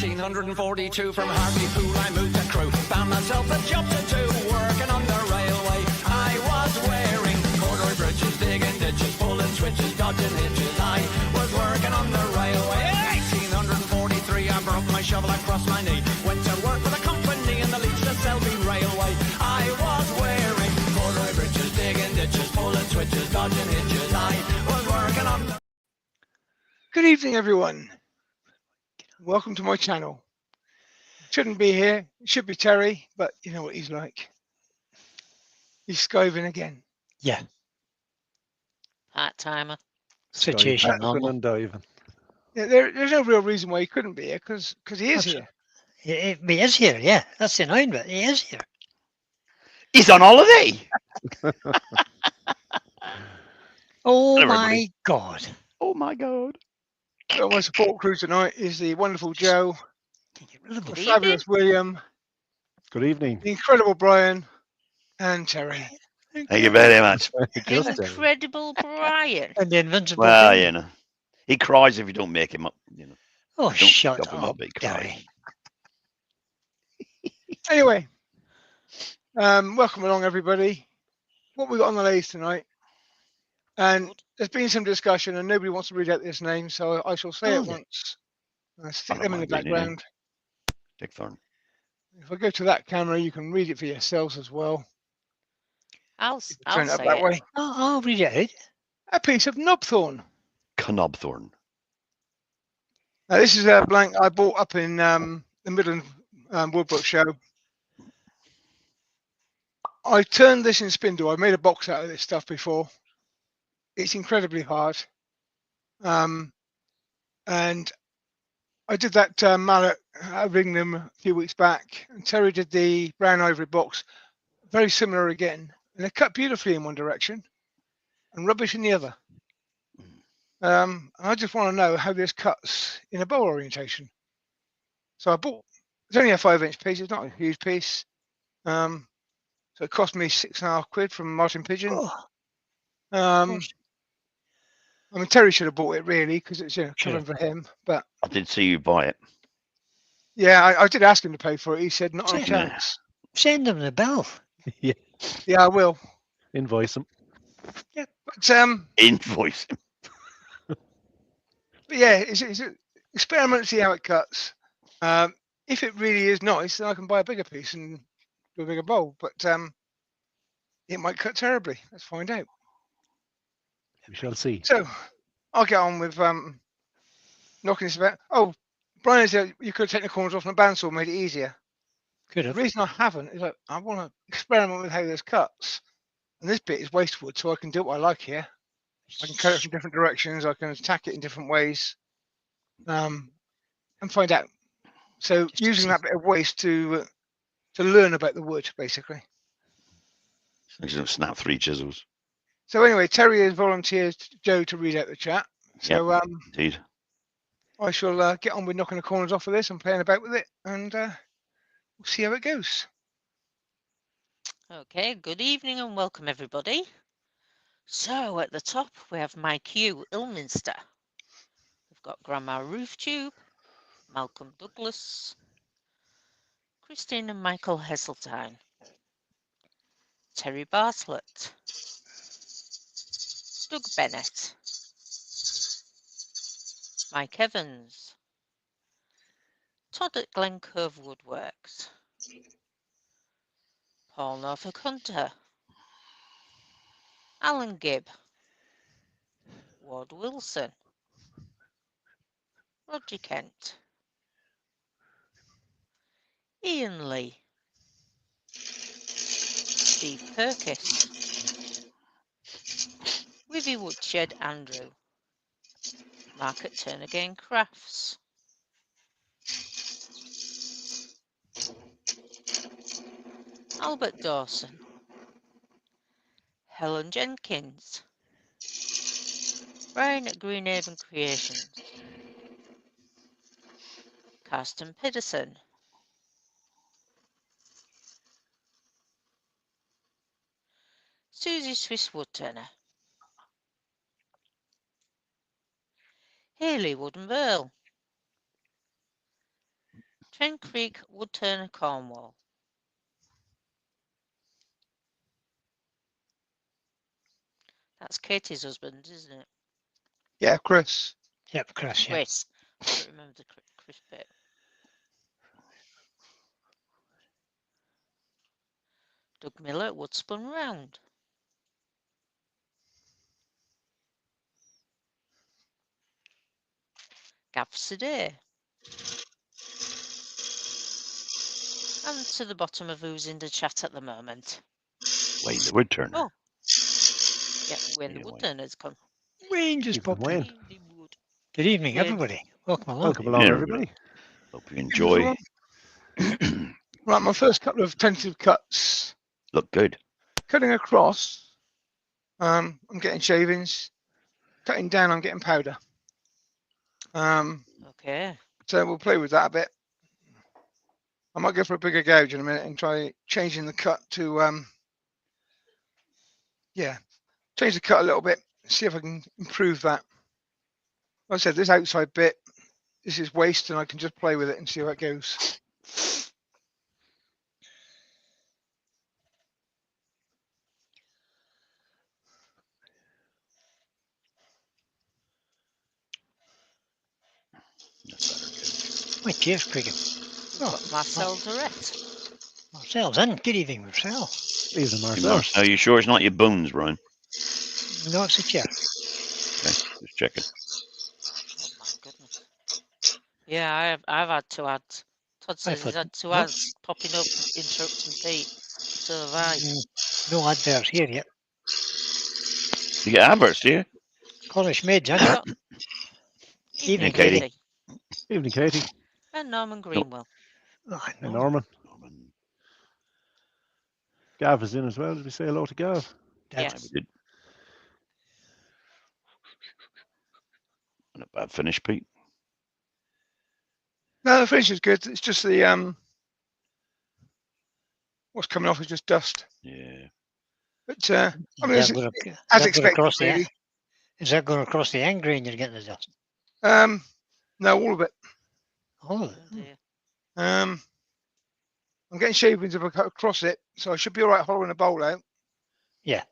1942 from Hartlepool I moved to Crewe. Found myself a job to do, working on the railway. I was wearing corduroy bridges, digging ditches, pulling switches, dodging hitches. I was working on the railway. 1843 I broke my shovel across my knee. Went to work for the company in the Leeds to Selby Railway. I was wearing corduroy bridges, digging ditches, pulling switches, dodging hitches. I was working on the... Good evening, everyone. Welcome to my channel. Shouldn't be here. It should be Terry, but you know what he's like. He's skiving again. Yeah. Part-timer. Situation Skiving normal. And diving. Yeah, there's no real reason why he couldn't be here, because he is here. He is here, yeah. That's the annoying bit. He is here. He's on holiday. Oh Hello, my everybody. God. Oh my God. So my support crew tonight is the wonderful Joe, Can't get rid of the him. fabulous William, Good evening. the incredible Brian, and Terry. Thank you very much. Just Incredible Brian. And the invincible. Well, thing. you know, he cries if you don't make him up. You know, Oh, don't shut chop him up, up, he cries. Gary. Anyway, welcome along, everybody. What we got on the list tonight? And there's been some discussion, and nobody wants to read out this name, so I shall say it Oh. once. I stick I them don't in the mind reading it. background. Knobthorn. If I go to that camera, you can read it for yourselves as well. I'll Turn it up say that it. way. I'll read it out. A piece of Knobthorn. Knobthorn. Now, this is a blank I bought up in the Midland Woodbrook show. I turned this in Spindle. I made a box out of this stuff before. It's incredibly hard. And I did that mallet ring them a few weeks back, and Terry did the brown ivory box, very similar again, and they cut beautifully in one direction and rubbish in the other. I just want to know how this cuts in a bowl orientation. So I bought, it's only a 5-inch piece, it's not a huge piece. So it cost me £6.50 from Martin Pigeon. Oh, I mean, Terry should have bought it really, because it's Sure. covering for him. But I did see you buy it. yeah, I did ask him to pay for it. He said not on a Yeah. chance. send him the bill. yeah. Yeah, I will. Invoice him. But Invoice him. But yeah, it's an experiment to see how it cuts. If it really is nice, then I can buy a bigger piece and do a bigger bowl. But it might cut terribly. Let's find out. We shall see. So I'll get on with knocking this about. Oh, Brian said you could have taken the corners off and a bandsaw, made it easier. Could The have. reason I haven't is like I want to experiment with how this cuts. And this bit is waste wood, so I can do what I like here. I can cut it from different directions. I can attack it in different ways, and find out. So using that bit of waste to learn about the wood, basically. He's going to snap 3 chisels. So anyway, Terry has volunteered Joe to read out the chat. So Indeed. I shall get on with knocking the corners off of this and playing about with it, and we'll see how it goes. Okay, good evening and welcome everybody. So at the top we have my Q Ilminster. We've got Grandma Rooftube, Malcolm Douglas, Christine and Michael Heseltine, Terry Bartlett, Doug Bennett, Mike Evans, Todd at Glen Cove Woodworks, Paul Norfolk Hunter, Alan Gibb, Ward Wilson, Roger Kent, Ian Lee, Steve Perkis, Wivy Woodshed Andrew, Mark at Turn Again Crafts, Albert Dawson, Helen Jenkins, Brian at Greenhaven Creations, Karsten Pedersen, Susie Swiss Woodturner, Hayley Wooden Burl, Chen Creek, Woodturn, Cornwall. That's Katie's husband, isn't it? Yeah, Chris. Yep, Chris. Yeah. Chris. I don't remember the Chris bit. Doug Miller, Woodspun Round. Gav Sade. And to the bottom of who's in the chat at the moment. Wayne the Woodturner. Oh. Yeah, Wayne the Yeah, Wayne. Woodturner's come. Wayne just Evening, popped Wayne. in. Evening, Wood. Good evening, Wayne. everybody. Welcome along. Welcome along, Yeah, everybody. Hope you enjoy. Right, my first couple of tentative cuts. Look good. Cutting across, I'm getting shavings. Cutting down, I'm getting powder. Okay. So we'll play with that a bit. I might go for a bigger gouge in a minute and try changing the cut to, yeah, change the cut a little bit, see if I can improve that. Like I said, this outside bit, this is waste, and I can just play with it and see how it goes. That's better. My cheers, Cricket. Got Marcel Durrett. Marcel's in. Good evening, Marcel. Evening, Good. Marcel. Are you sure it's not your bones, Brian? No, it's a chair. Okay, just checking. Oh my goodness. Yeah, I've had two ads. Todd says he's had two ads popping up interrupting Pete. So have I. No adverts here yet. You get adverts, do you? Cornish Maids, Have in. you got- Evening, Katie. Katie. Evening, Katie. And Norman Greenwell. Oh, I And know. Norman. Gav is in as well. Did we say hello to Gav? That's Yes. We did. Not a bad finish, Pete. No, the finish is good. It's just the what's coming off is just dust. Yeah. But I mean, Is it's, that as going expected, across the really. Is that going across the end grain you're getting the dust? No, all of it. All of it. Oh dear. I'm getting shavings if I cut across it, so I should be all right hollowing the bowl out. Yeah.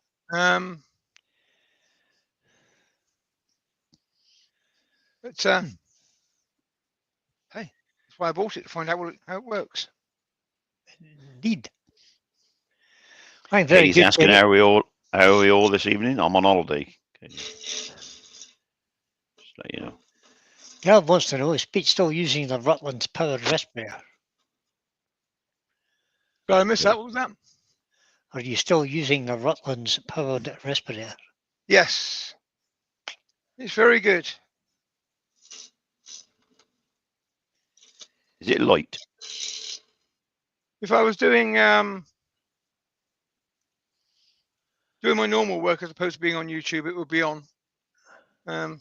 But hey, that's why I bought it, to find out how it works. Indeed. I'm very Katie's good. asking Katie. how are we all this evening? I'm on holiday. Okay. Just let you know. Gav wants to know, is Pete still using the Rutland's powered respirator? Did I miss that? What was that? Are you still using the Rutland's powered respirator? Yes. It's very good. Is it light? If I was doing my normal work as opposed to being on YouTube, it would be on. Because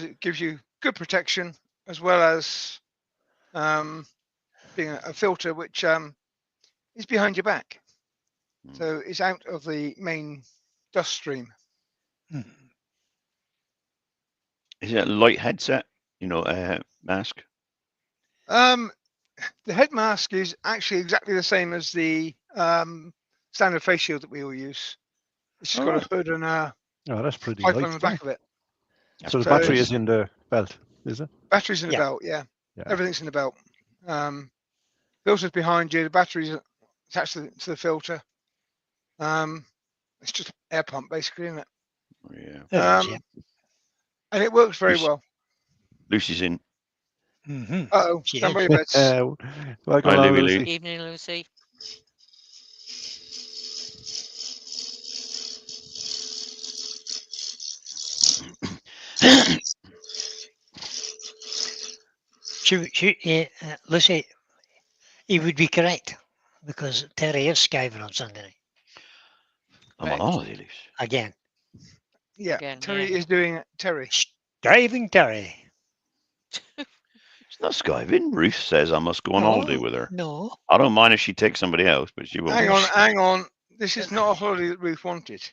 it gives you good protection as well as being a filter which is behind your back. So it's out of the main dust stream. Is it a light headset? You know, mask? The head mask is actually exactly the same as the standard face shield that we all use. It's just got a hood and a Oh, that's pretty pipe light. on the back of it. So the So battery it's- is in the belt, is it? Batteries in the Yeah. belt, yeah. Yeah. Everything's in the belt. Filter's behind you. The battery's attached to the filter. It's just air pump, basically, isn't it? Yeah. There it is, And it works very Lucy- well. Lucy's in. yeah. Uh-oh, She stand by is. your beds. Welcome Hi, along, Louie, Lucy. Evening, Lucy. Lucy, he would be correct because Terry is skiving on Sunday night I'm Right. on holiday, Lucy. again. Yeah, Again, Terry yeah. is doing it. Terry. Skiving Terry. It's not skiving. Ruth says I must go on holiday with her. No. I don't mind if she takes somebody else, but she won't. Hang on. This is not a holiday that Ruth wanted.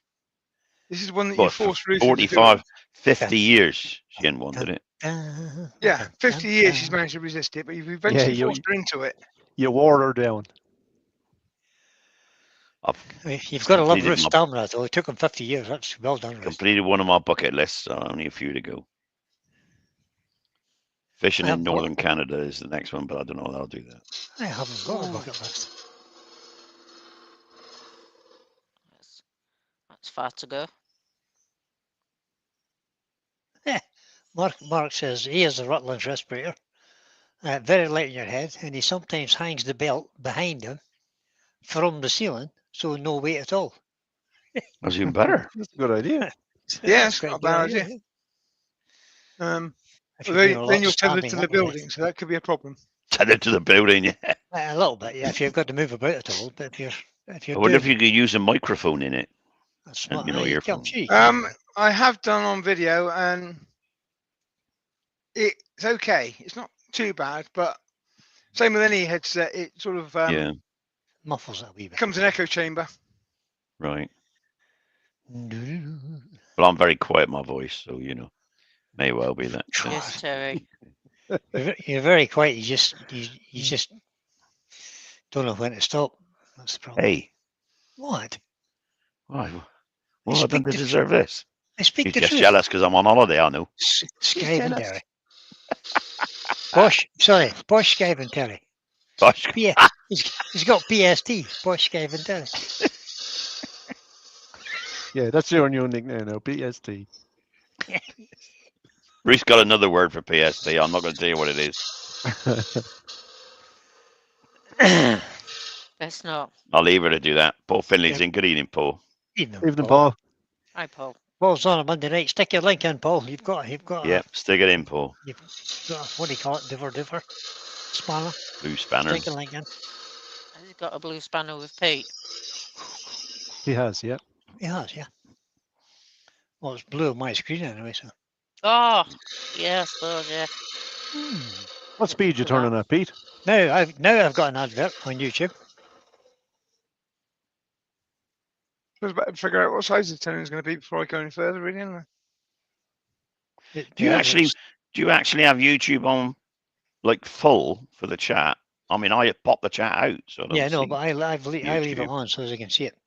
This is one that you What, for forced Ruth into doing. 45, 50 years she hadn't wanted it. Yeah, 50 years she's managed to resist it, but you've eventually forced her into it. You wore her down. You've got a lot completed of my- stamina, though. It took him 50 years. That's well done, Ruth. completed one of my bucket lists. So only a few to go. Fishing I in haven't got- northern Canada is the next one, but I don't know if I'll do that. I haven't got a bucket list. That's far to go. Mark says he has a Rutland's respirator, very light in your head, and he sometimes hangs the belt behind him from the ceiling, so no weight at all. That's even better. That's a good idea. Yeah, That's it's quite not a good bad idea, idea. If Well, you're doing a lot then of you're tethered standing to the up, I guess. building, so that could be a problem. Tethered to the building. Yeah. A little bit, yeah. If you've got to move about at all, but if I you're wonder if doing you could use a microphone in it. that's and, smart, you know, I'm earphones. sure you can, yeah. I have done on video, and it's okay. It's not too bad, but same with any headset. It sort of Yeah, Muffles that a wee bit. becomes an echo chamber. right. But I'm very quiet, my voice, so you know, may well be that. Yes, Terry. You're very quiet. You just don't know when to stop. That's the problem. Hey, What? why? What have I done speak to the deserve this? I speak She's the just truth. jealous because I'm on holiday. I know. Skype and jealous. Terry. Bosch, sorry, Bosch, Skype and Terry. Gosh, He's got PST, Bosch, Skype and Terry. Yeah, that's your new nickname now, BST. Bruce got another word for PST. I'm not going to tell you what it is. Best not. I'll leave her to do that. Paul Finley's Yeah. in. Good evening, Paul. Evening, Evening, Paul. Hi, Paul. Paul's on a Monday night. Stick your link in, Paul. You've got Yeah, stick it in, Paul. what do you call it? Differ. Spanner. Blue spanner. Stick a link in. Has he got a blue spanner with Pete? He has, yeah. He has, yeah. Well, it's blue on my screen anyway, so. Oh, yeah, I suppose, yeah. What speed you Look at that. turning at, Pete? Now I've got an advert on YouTube. I was about to figure out what size the turning is going to be before I go any further, really. Isn't I? Do you actually have YouTube on like full for the chat? I mean, I pop the chat out, so I don't Yeah, no, see. but I leave it YouTube. on so as I can see it.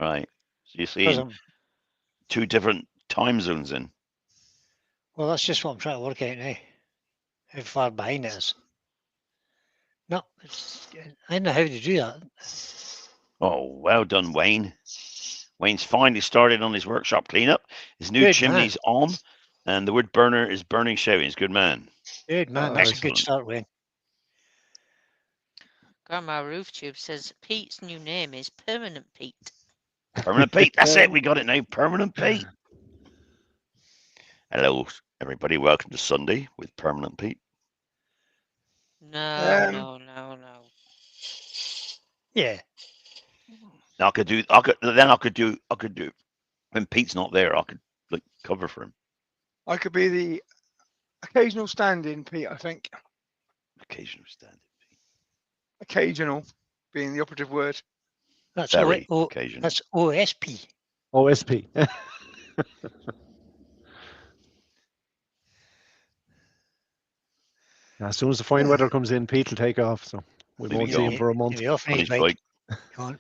Right. So you're 'Cause seeing I'm- two different time zones in. well, that's just what I'm trying to work out now. How far behind it is. No, I don't know how to do that. Oh, well done, Wayne. Wayne's finally started on his workshop cleanup. His new Good chimney's on, and the wood burner is burning shouting. He's a good man. Good man, Oh, that's a excellent. good start, Wayne. Grandma Rooftube says Pete's new name is Permanent Pete. Permanent Pete. That's it. We got it now. Permanent Pete. Hello, everybody. Welcome to Sunday with Permanent Pete. No, Um, no. Yeah. I could do. When Pete's not there, I could like cover for him. I could be the occasional stand-in, Pete. I think Occasional stand. occasional being the operative word. That's Very O- occasional. that's OSP. OSP. As soon as the fine weather comes in, Pete will take off, so we Leave won't it see going. him for a month. You'll be off On his his bike. bike. Go on.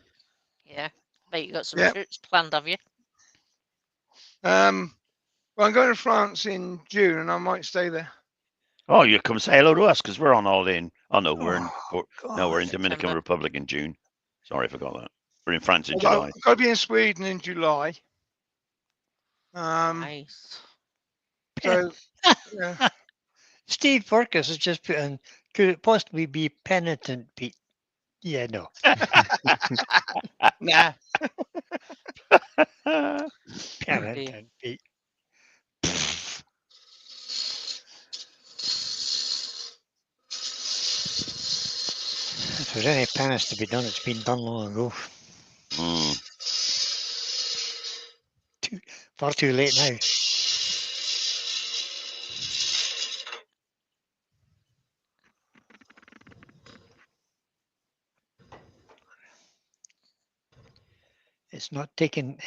Yeah. Bet you got some Yeah. trips planned, have you? Well, I'm going to France in June, and I might stay there. Oh, you come say hello to us because we're on holiday. Oh no, we're in. No, we're in God. Dominican September. Republic in June. Sorry, I forgot that. We're in France in I've July. got to be in Sweden in July. Nice. So yeah. Steve Perkins has just put in, could it possibly be Penitent Pete? Yeah, no. Nah. Penitent Pete. If there's any penance to be done, it's been done long ago. Mm. Far too late now. It's not taking.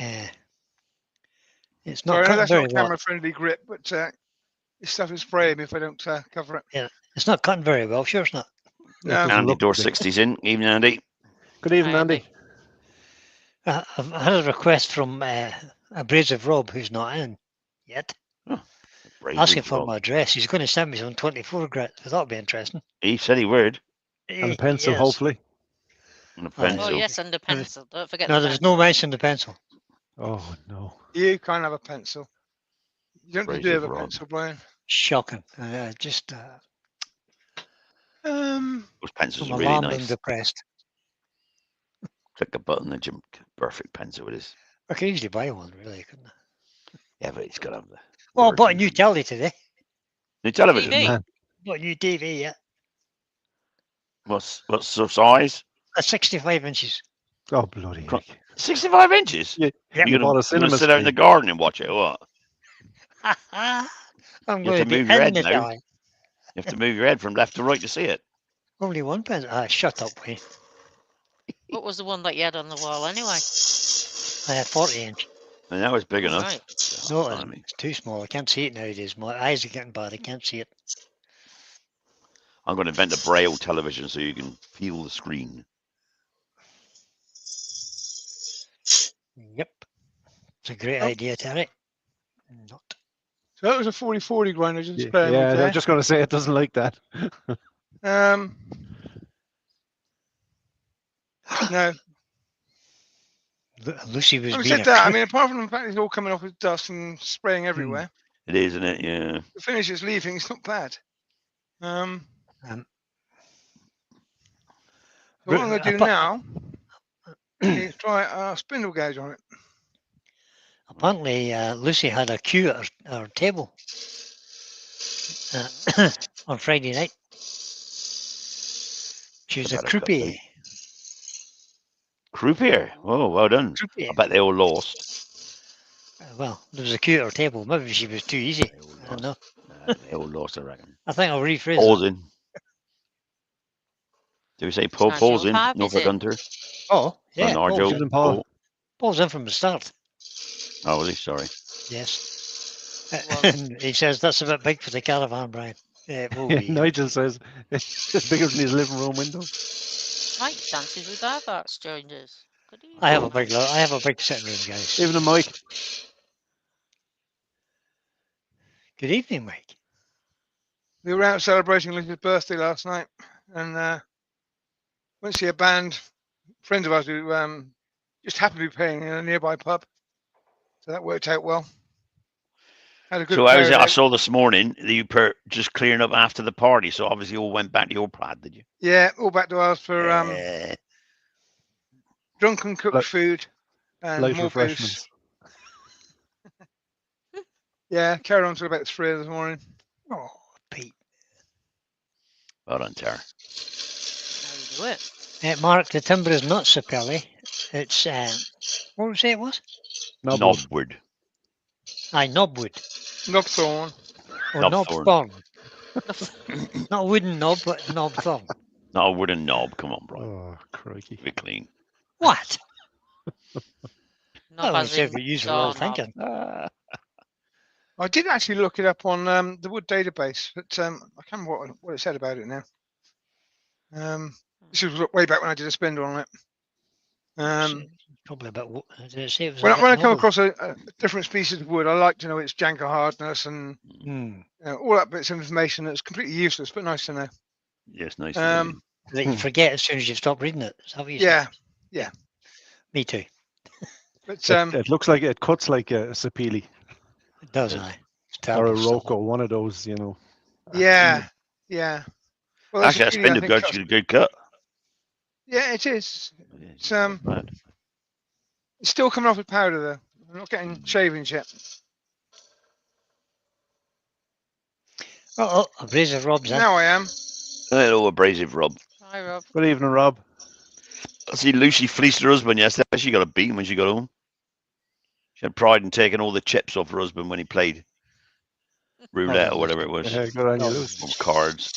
It's not Sorry, I know cutting that's very not a well. camera-friendly grip, but This stuff is spraying me if I don't cover it. It's not cutting very well. Sure, it's not. It No. doesn't Andy look Door big. 60's in. Evening, Andy. Good evening, Hi, Andy. I've had a request from Abrasive Rob, who's not in yet, Brave asking for Rob. my address. He's going to send me some 24 grit. So that'll be interesting. He said he would. And a pencil, Yes. hopefully. And a Oh, yeah. Oh, pencil. yes, and the pencil. Don't forget No, the there's pencil. no mention of the pencil. Oh, no. You can't have a pencil. You don't Brave deserve a Rob. pencil, Brian. Shocking. Just Um, Those pencils I'm are really alarmed and nice. depressed. Click a button and jump. Perfect pencil it is. I could easily buy one, really, couldn't I? Yeah, but it's got to have the. Well, I bought a words new and- telly today. New television. TV. Man. Bought a new TV, yeah. What's the size? 65 inches. Oh, bloody Co- heck. 65 inches. You, Yep. You're bought a gonna cinema sit out in the screen. garden and watch it, or what? I'm You going have to to be move your in head the now. telly. You have to move your head from left to right to see it. Only one pencil. Shut up, Wayne. What was the one that you had on the wall anyway? I had 40 inch. And that was big All enough. right. No, Oh, it's, blimey. it's too small. I can't see it nowadays. My eyes are getting bad. I can't see it. I'm going to invent a braille television so you can feel the screen. Yep. It's a great Oh. idea, Terry. Not. so that was a 40-40 grinder just Yeah, spraying yeah, with I there. was just going to say it doesn't like that. No. Lucy was Having being said a that, I prick. mean, apart from the fact it's all coming off with dust and spraying everywhere, It is, isn't it? Yeah. the finish it's leaving is not bad. Um, So what I'm going to do Appa- now is try a spindle gauge on it. Apparently, Lucy had a queue at her table uh, on Friday night. She was a About a croupier. Croupier. Oh, well done. Croupier. I bet they all lost. Well, there was a queue at her table. Maybe she was too easy. They all I don't lost. know. They all lost, I reckon. I think I'll rephrase Paul's that. in. Do we say Paul? not Paul's your in. pub, is Norfolk it? Hunter. Oh, yeah. Bernardo. Paul's, Evening, Paul. Paul's in from the start. Oh, was he? Sorry. Yes. Was. And he says that's a bit big for the caravan, Brian. It will be. Nigel says it's bigger than his living room window. Mike dances with our art strangers. Good evening. I have a big sitting room, guys. Evening, Mike. Good evening, Mike. We were out celebrating Lucy's birthday last night, and went to see a band, friends of ours who just happened to be playing in a nearby pub. So that worked out well. Had a good So how was pair it? I of- saw this morning that you just clearing up after the party. So obviously you all went back to your pad, did you? Yeah, all back to ours for drunken cooked Light- food and Light more refreshments. booze. Yeah, carried on till about 3 this morning. Oh, Pete. Well done, Tara. How you do it? Mark, the timber is not Sapelli. It's, what was it was? Knobwood. Knobwood. Aye, knobwood. Knobthorn. Or Knobthorn. knobthorn. Not a wooden knob, but knobthorn. Not a wooden knob. Come on, bro. Oh, crikey. Be clean. What? Not Well, as it's in what useful all doorknob. thinking. I did actually look it up on the Wood database, but I can't remember what it said about it now. This was way back when I did a spindle on it. Probably about, did it say it was When a I come knobby? across a different species of wood, I like to know its janker hardness and all that bits of information that's completely useless, but nice to know. Yes, nice. That you forget as soon as you stop reading it. Is that what you said? Yeah, Me too. but It looks like it cuts like a sapili It does, Yes. aye. It's or a terrible stuff. Rocco, one of those, you know. yeah. Well, that's Actually, that really, I spindle think, gut's cuts- a good cut. Yeah, it is. It's not bad. It's still coming off with powder though. I'm not getting shavings yet. Oh, Abrasive Rob's in. Now I am. Hello, abrasive Rob. Hi, Rob. Good evening, Rob. I see Lucy fleeced her husband yesterday. She got a beating when she got home. She had pride in taking all the chips off her husband when he played roulette or whatever it was. Yeah, good on you, Oh. Lucy. Or cards.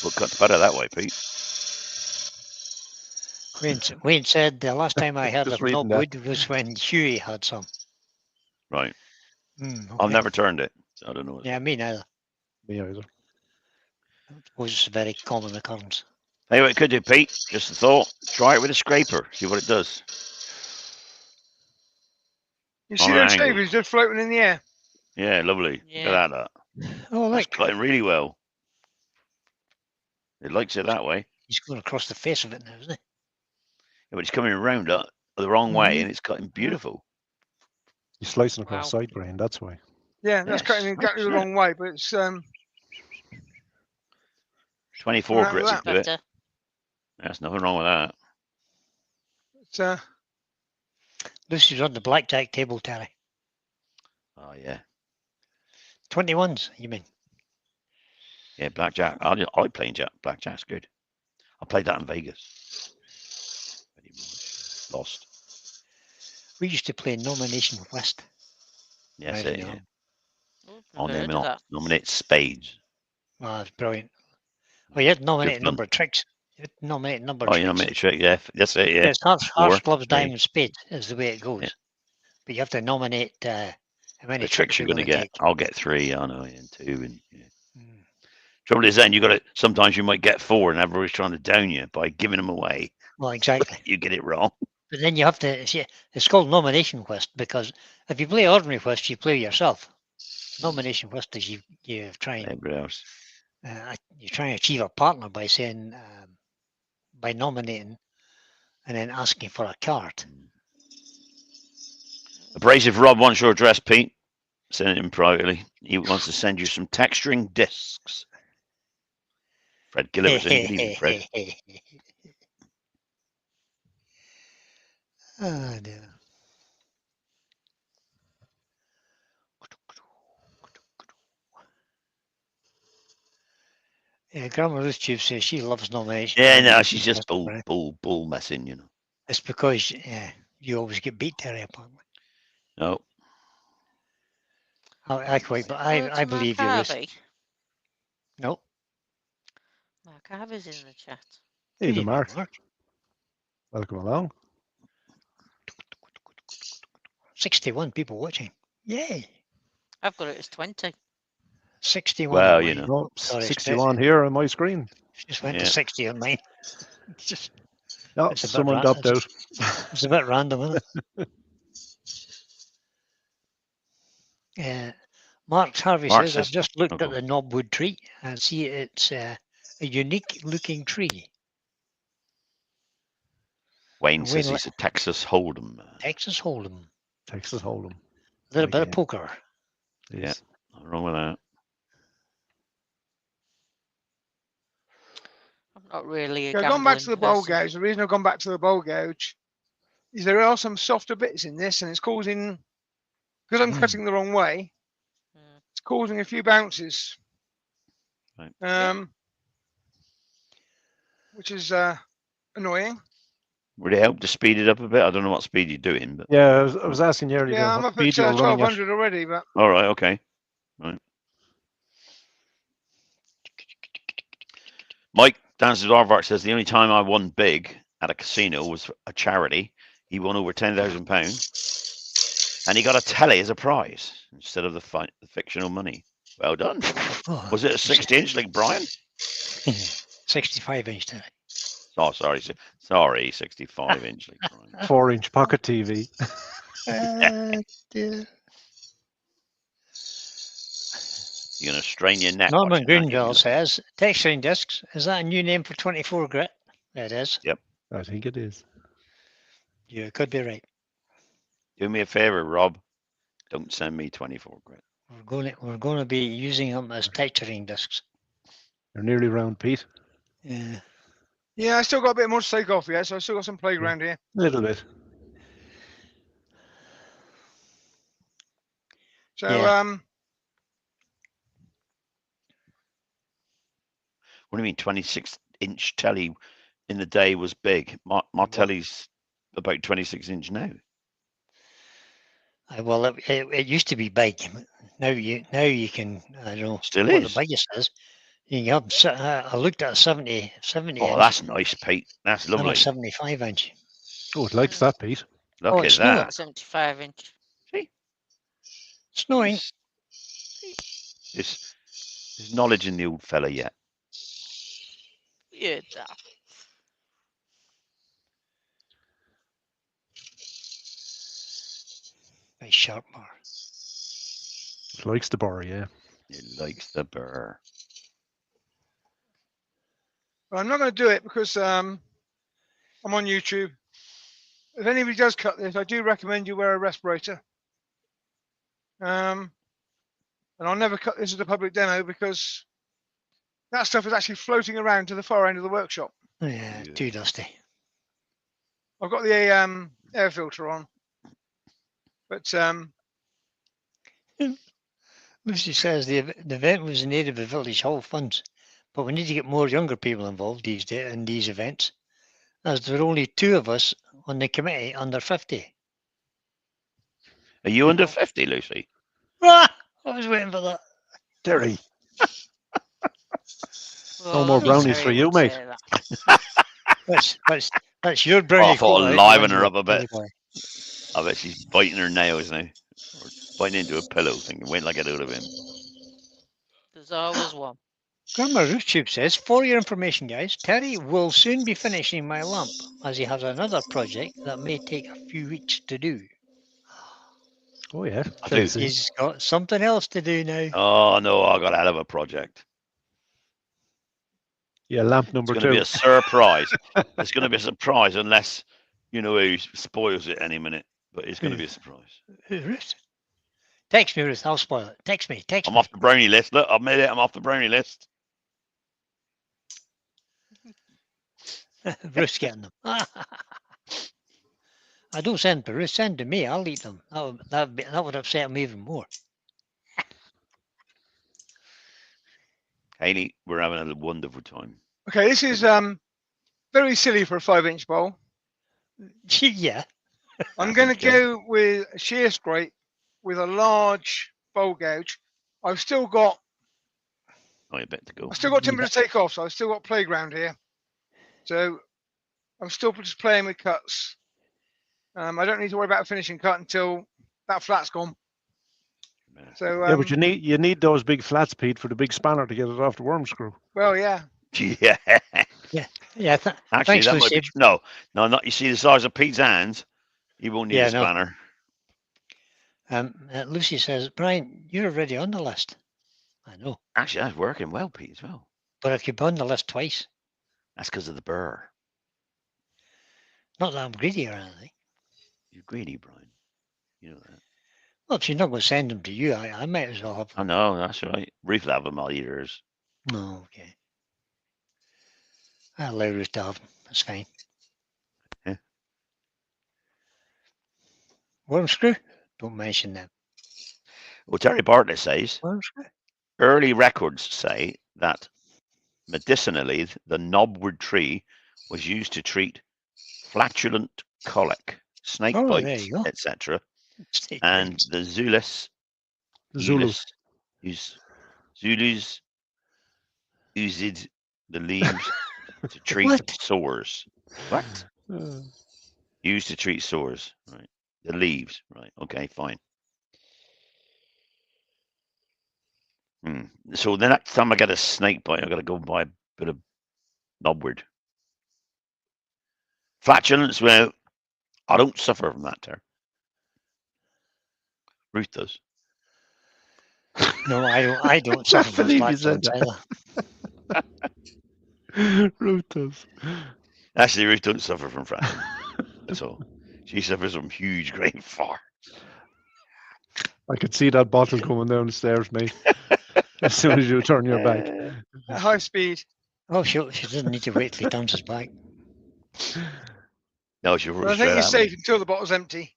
Well, cuts better that way, Pete. Wayne said the last time I heard Just of reading that. knobwood was when Huey had some. Right. Mm, I've okay. never turned it. So I don't know. Yeah, me neither. Me either. I suppose it's a very common occurrence. Hey, what it could do, Pete? Just a thought. Try it with a scraper. See what it does. You On see an those angle. shavings just floating in the air? Yeah, lovely. Yeah. Look at that. Oh, That's look, cutting really well. It likes it that way. he's going across the face of it now, isn't he? Yeah, but it's coming around the wrong way Mhm. and it's cutting beautiful. You're slicing across Wow. side grain, that's why. Yeah, that's cutting Yes, exactly the 100%. wrong way, but it's 24 Right, grit well, would do it. Better. There's nothing wrong with that. it's Lucy's on the blackjack table, Terry. Oh, yeah. 21s, you mean? Yeah, blackjack. I like playing blackjack's good. I played that in Vegas. Pretty much. Lost. We used to play Nomination West. Yes, Right, it, no. yeah. Oh, On never them heard of that. nominate spades. Oh, it's brilliant. Well, you had to nominate a fun. number of tricks. You had to nominate a number of Oh, you tricks. nominate trick, yeah. That's it, yeah. It's hearts, Four, clubs, three. diamonds, spades is the way it goes. Yeah. But you have to nominate how many The tricks you're you're going to going get. take. I'll get 3, I know, and 2. And yeah. Mm. Trouble is then you got to, sometimes you might get 4 and everybody's trying to down you by giving them away. Well, exactly. You get it wrong. But then you have to, see, it's called Nomination Quest because if you play Ordinary Quest, you play yourself. Nomination Quest is you try and Everybody else. you try and achieve a partner by saying by nominating and then asking for a card. Abrasive Rob wants your address, Pete. Send it him privately. He wants to send you some texturing discs. Fred Gilliverton. Good evening, Fred. Oh, dear. Yeah, Grandma Ruth Tube says she loves nomination. Yeah, no, nomination she's just Quest, right? bull messing, you know. It's because you always get beat, Terry, apparently. No. I quite, but Hello I to believe Mark you, Ruth. Harvey. No. Mark Harvey's in the chat. Hey, Good the evening, Mark. Mark. Welcome along. 61 people watching. Yay. I've got it as 20. 61 Well, on you mine. know. No, Sorry, 61 here on my screen. Just went Yeah. to 60 on mine. It's just No, It's a bit someone ra- dropped out. it's a bit random, isn't it? Mark Harvey Mark says, I've says- just looked Okay. at the knobwood tree and see it's a unique looking tree. Wayne And says Wayne he's a Texas Hold'em. Texas Hold'em. Texas Hold'em. A little My bit of game. poker. Yeah. Yes. Nothing wrong with that. I'm not really a yeah, gambling gone back to the bowl person. gouge. The reason I've gone back to the bowl gouge is there are some softer bits in this, and it's causing, because I'm Hmm. cutting the wrong way, Mm. it's causing a few bounces. Right. Which is annoying. Would it help to speed it up a bit? I don't know what speed you're doing, but Yeah, I was asking you earlier Yeah, I'm what up at speed you were running at. 1200 already, but all right, okay. Right. Mike Dances Arvart says the only time I won big at a casino was a charity. He won over £10,000, and he got a telly as a prize instead of the fictional money. Well done. Oh, Was it a 60-inch like Brian? 65-inch Terry. Oh, sorry, 65-inch like Brian. 4-inch pocket TV. Dear. You're gonna strain your neck. Norman watching that, you'll Greenville be- says, texturing discs, is that a new name for 24 grit? It is. I think it is. You could be right. Do me a favor, Rob. Don't send me 24 grit. We're going to be using them as texturing discs. You're nearly round, Pete. Yeah. yeah, I still got a bit more to take off yet, so I still got some playground here. A little bit. So Yeah. What do you mean 26-inch telly in the day was big? My telly's about 26-inch now. Well, it used to be big. Now you can, I don't know Still what is. the biggest is. You can have, I looked at a 70 Oh, inch that's nice, Pete. That's and a lovely. 75 inch. Oh, it likes that, Pete. Look Oh, at it's that. not. 75-inch. See? Snowing. There's knowledge in the old fella yet. Yeah, daft. Very sharp bar. Likes the bar, yeah. He likes the burr. Well, I'm not going to do it because I'm on YouTube. If anybody does cut this, I do recommend you wear a respirator. And I'll never cut this as a public demo because that stuff is actually floating around to the far end of the workshop. Yeah, too dusty. I've got the air filter on, but Lucy says the event was in aid of the village hall funds, but we need to get more younger people involved these days in these events, as there are only 2 of us on the committee under 50. Are you under 50, Lucy? Ah, I was waiting for that. Derry. Well, more only brownies Terry for you, would mate. say that. That's your Oh, brownie. I thought quota, I'd right? liven Your her up a bit. brownie. I bet she's biting her nails now. Or biting into a pillow, thinking, wait till I get out of him. There's always one. Grandma RoofTube says, for your information, guys, Terry will soon be finishing my lamp, as he has another project that may take a few weeks to do. Oh, yeah. I Very do. soon. He's got something else to do now. Oh, no, I got a hell of a project. Yeah, lamp It's number going to 2. be a surprise. It's going to be a surprise unless, you know, he spoils it any minute. But it's going to be a surprise. Ruth? Text me, Ruth. I'll spoil it. Text me. Text I'm me. off the brownie list. Look, I've made it. I'm off the brownie list. Ruth's getting them. I don't send to Ruth. Send to me. I'll eat them. That would upset me even more. Hayley, we're having a wonderful time. okay, this is very silly for a 5-inch bowl. Yeah. I'm going to Okay. go with a shear scrape with a large bowl gouge. I've still got Oh, you better go. timber to take off, so I've still got playground here. So I'm still just playing with cuts. I don't need to worry about a finishing cut until that flat's gone. So Yeah, but you need those big flats, Pete, for the big spanner to get it off the worm screw. well, yeah. Yeah. Yeah. Actually, Thanks, that might Lucy. be, no, not. You see the size of Pete's hands. He won't need Yeah, a no. spanner. Lucy says, Brian, you're already on the list. I know, Actually, that's working well, Pete, as well. but I could be on the list twice. That's because of the burr. Not that I'm greedy or anything. You're greedy, Brian. You know that. Well, if she's not going to send them to you, I might as well have. I know, that's right. Ruth will have them all eaters. No, okay. I'll allow Ruth to have them. That's fine. Yeah. Worm screw? Don't mention them. Well, Terry Bartlett says, Worm screw? early records say that medicinally, the knobwood tree was used to treat flatulent colic, snake Oh, there bites, you go. etc. Snake And bites. the Zulus Zulus. Zulus used the leaves to treat What? sores. What? Uh, Used to treat sores, right? The leaves, right? Okay, fine. So the next time I get a snake bite, I got to go buy a bit of knobwood. Flatulence, well, I don't suffer from that, Ter. Ruth does. No, I don't suffer from believe you said flatulence that. either. Ruth does. Actually, Ruth doesn't suffer from flatulence. That's all. She suffers from huge great fart. I could see that bottle coming down the stairs, mate. As soon as you turn your back. At high speed. Oh, she doesn't need to wait till he turns his back. No, she But I think it's safe until the bottle's empty.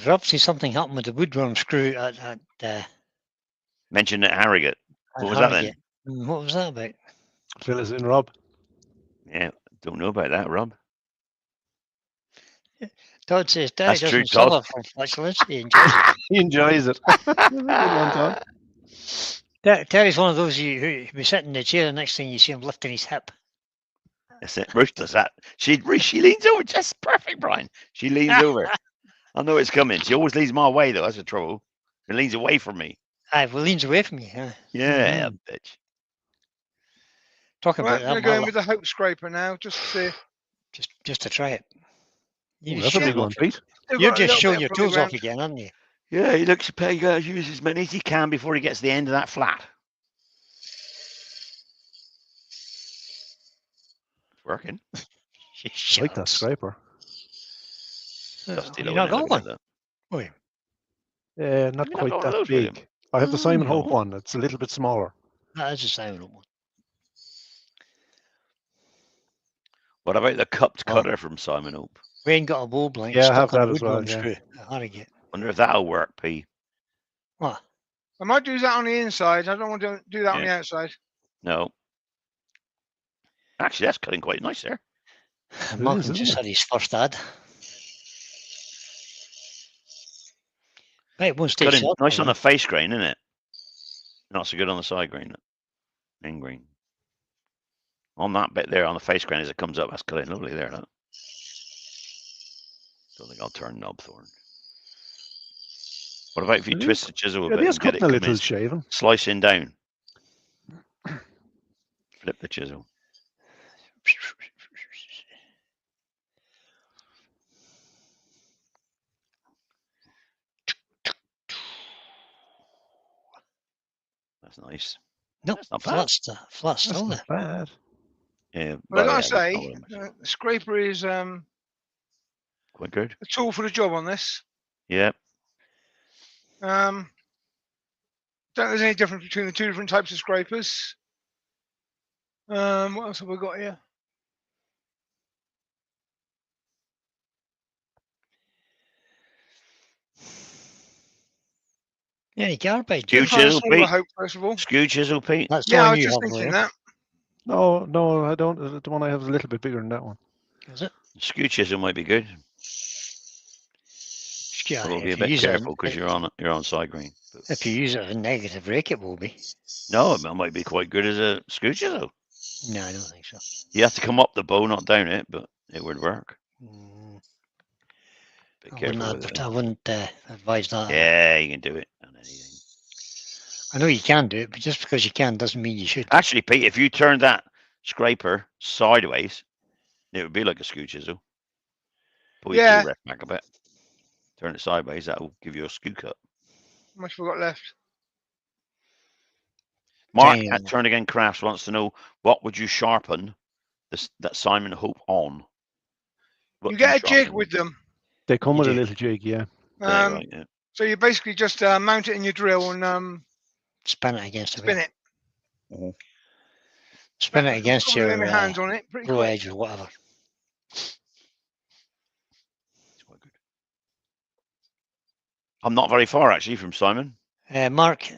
Rob says something happened with the woodworm screw at Mentioned at Harrogate. What was that then? Harrogate. What was that about? Fill us in, Rob. Yeah, don't know about that, Rob. Todd says Daddy That's true, doesn't Todd. suffer from flatulence. He enjoys it. He enjoys it. Good one, Todd. Terry's one of those who be sitting in the chair, and next thing you see him lifting his hip. That's it. Ruth does that. She leans over. Just perfect, Brian. She leans over. I know it's coming. She always leads my way, though. That's the trouble. It leans away from me. Aye, well, leans away from you. Yeah, Mhm. bitch. Talking Right, about I'm that, going to go in Marla, with the Hope Scraper now, just to see. just to try it. Ooh, You that's a showing big one, off- Pete. Still You're got a just little showing bit your of pulling tools off ground. again, aren't you? Yeah, he looks you got to use as many as he can before he gets to the end of that flat. It's working. I like that Shucks. scraper. Dusty You though, not isn't it, got looking one? at that? Oi, Not Have you not quite got one of that those with him? big. I have the Simon Hope No. one. It's a little bit smaller. that is a Simon one. What about the cupped Oh. cutter from Simon Hope? Wayne got a bow blank Yeah, I stuck have on a that as wood well, one yeah. screw at Harrogate. Wonder if that'll work, P. What? I might do that on the inside. I don't want to do that on Yeah. the outside. No. Actually, that's cutting quite nice there. Malcolm isn't just it? had his first ad. Right, one stage Cutting shot. nice on the face grain, isn't it? Not so good on the side grain. End grain. On that bit there, on the face grain as it comes up, that's cutting lovely there. Look. Don't think I'll turn Knobthorn. What about if you It twist is- the chisel a Yeah, bit it is and get it cutting a coming little shaven. slicing down? Flip the chisel. That's nice. Nope, That's not bad. flat That's still there. not bad. Yeah, But I yeah, gotta say, not what I'm- the scraper is quite good. a tool for the job on this. Yeah. Don't think there's any difference between the two different types of scrapers. What else have we got here? Yeah, you garbage. Skew Trying to chisel, smaller Pete. Hope, first of all. Skew chisel, Pete. That's the Yeah, I one was you just have, thinking William. that. No, I don't. The one I have is a little bit bigger than that one. Is it? Skew chisel might be good. Yeah, But we'll be a if you bit use it, careful because you're on side grain. But if you use it as a negative rake, it will be. no, it might be quite good as a skew chisel. No, I don't think so. You have to come up the bow, not down it, but it would work. Mm, Be I careful wouldn't, with it. I wouldn't advise that. Yeah, you can do it on anything. I know you can do it, but just because you can doesn't mean you should. Actually, Pete, if you turn that scraper sideways, it would be like a skew chisel. Pull your Yeah. tool rest back a bit. Turn it sideways, that will give you a skew cut. How much we got left? Mark Tiny at one. Turn Again Crafts wants to know what would you sharpen that Simon Hope on? What You do get a jig sharpen with them. They come You with a do. little jig, yeah. Yeah, right, yeah. So you basically just mount it in your drill and Spin it against the spin wheel. it. Spin it against Probably lay your my hands on it pretty blow quick. edge or whatever. It's quite good. I'm not very far actually from Simon. Mark's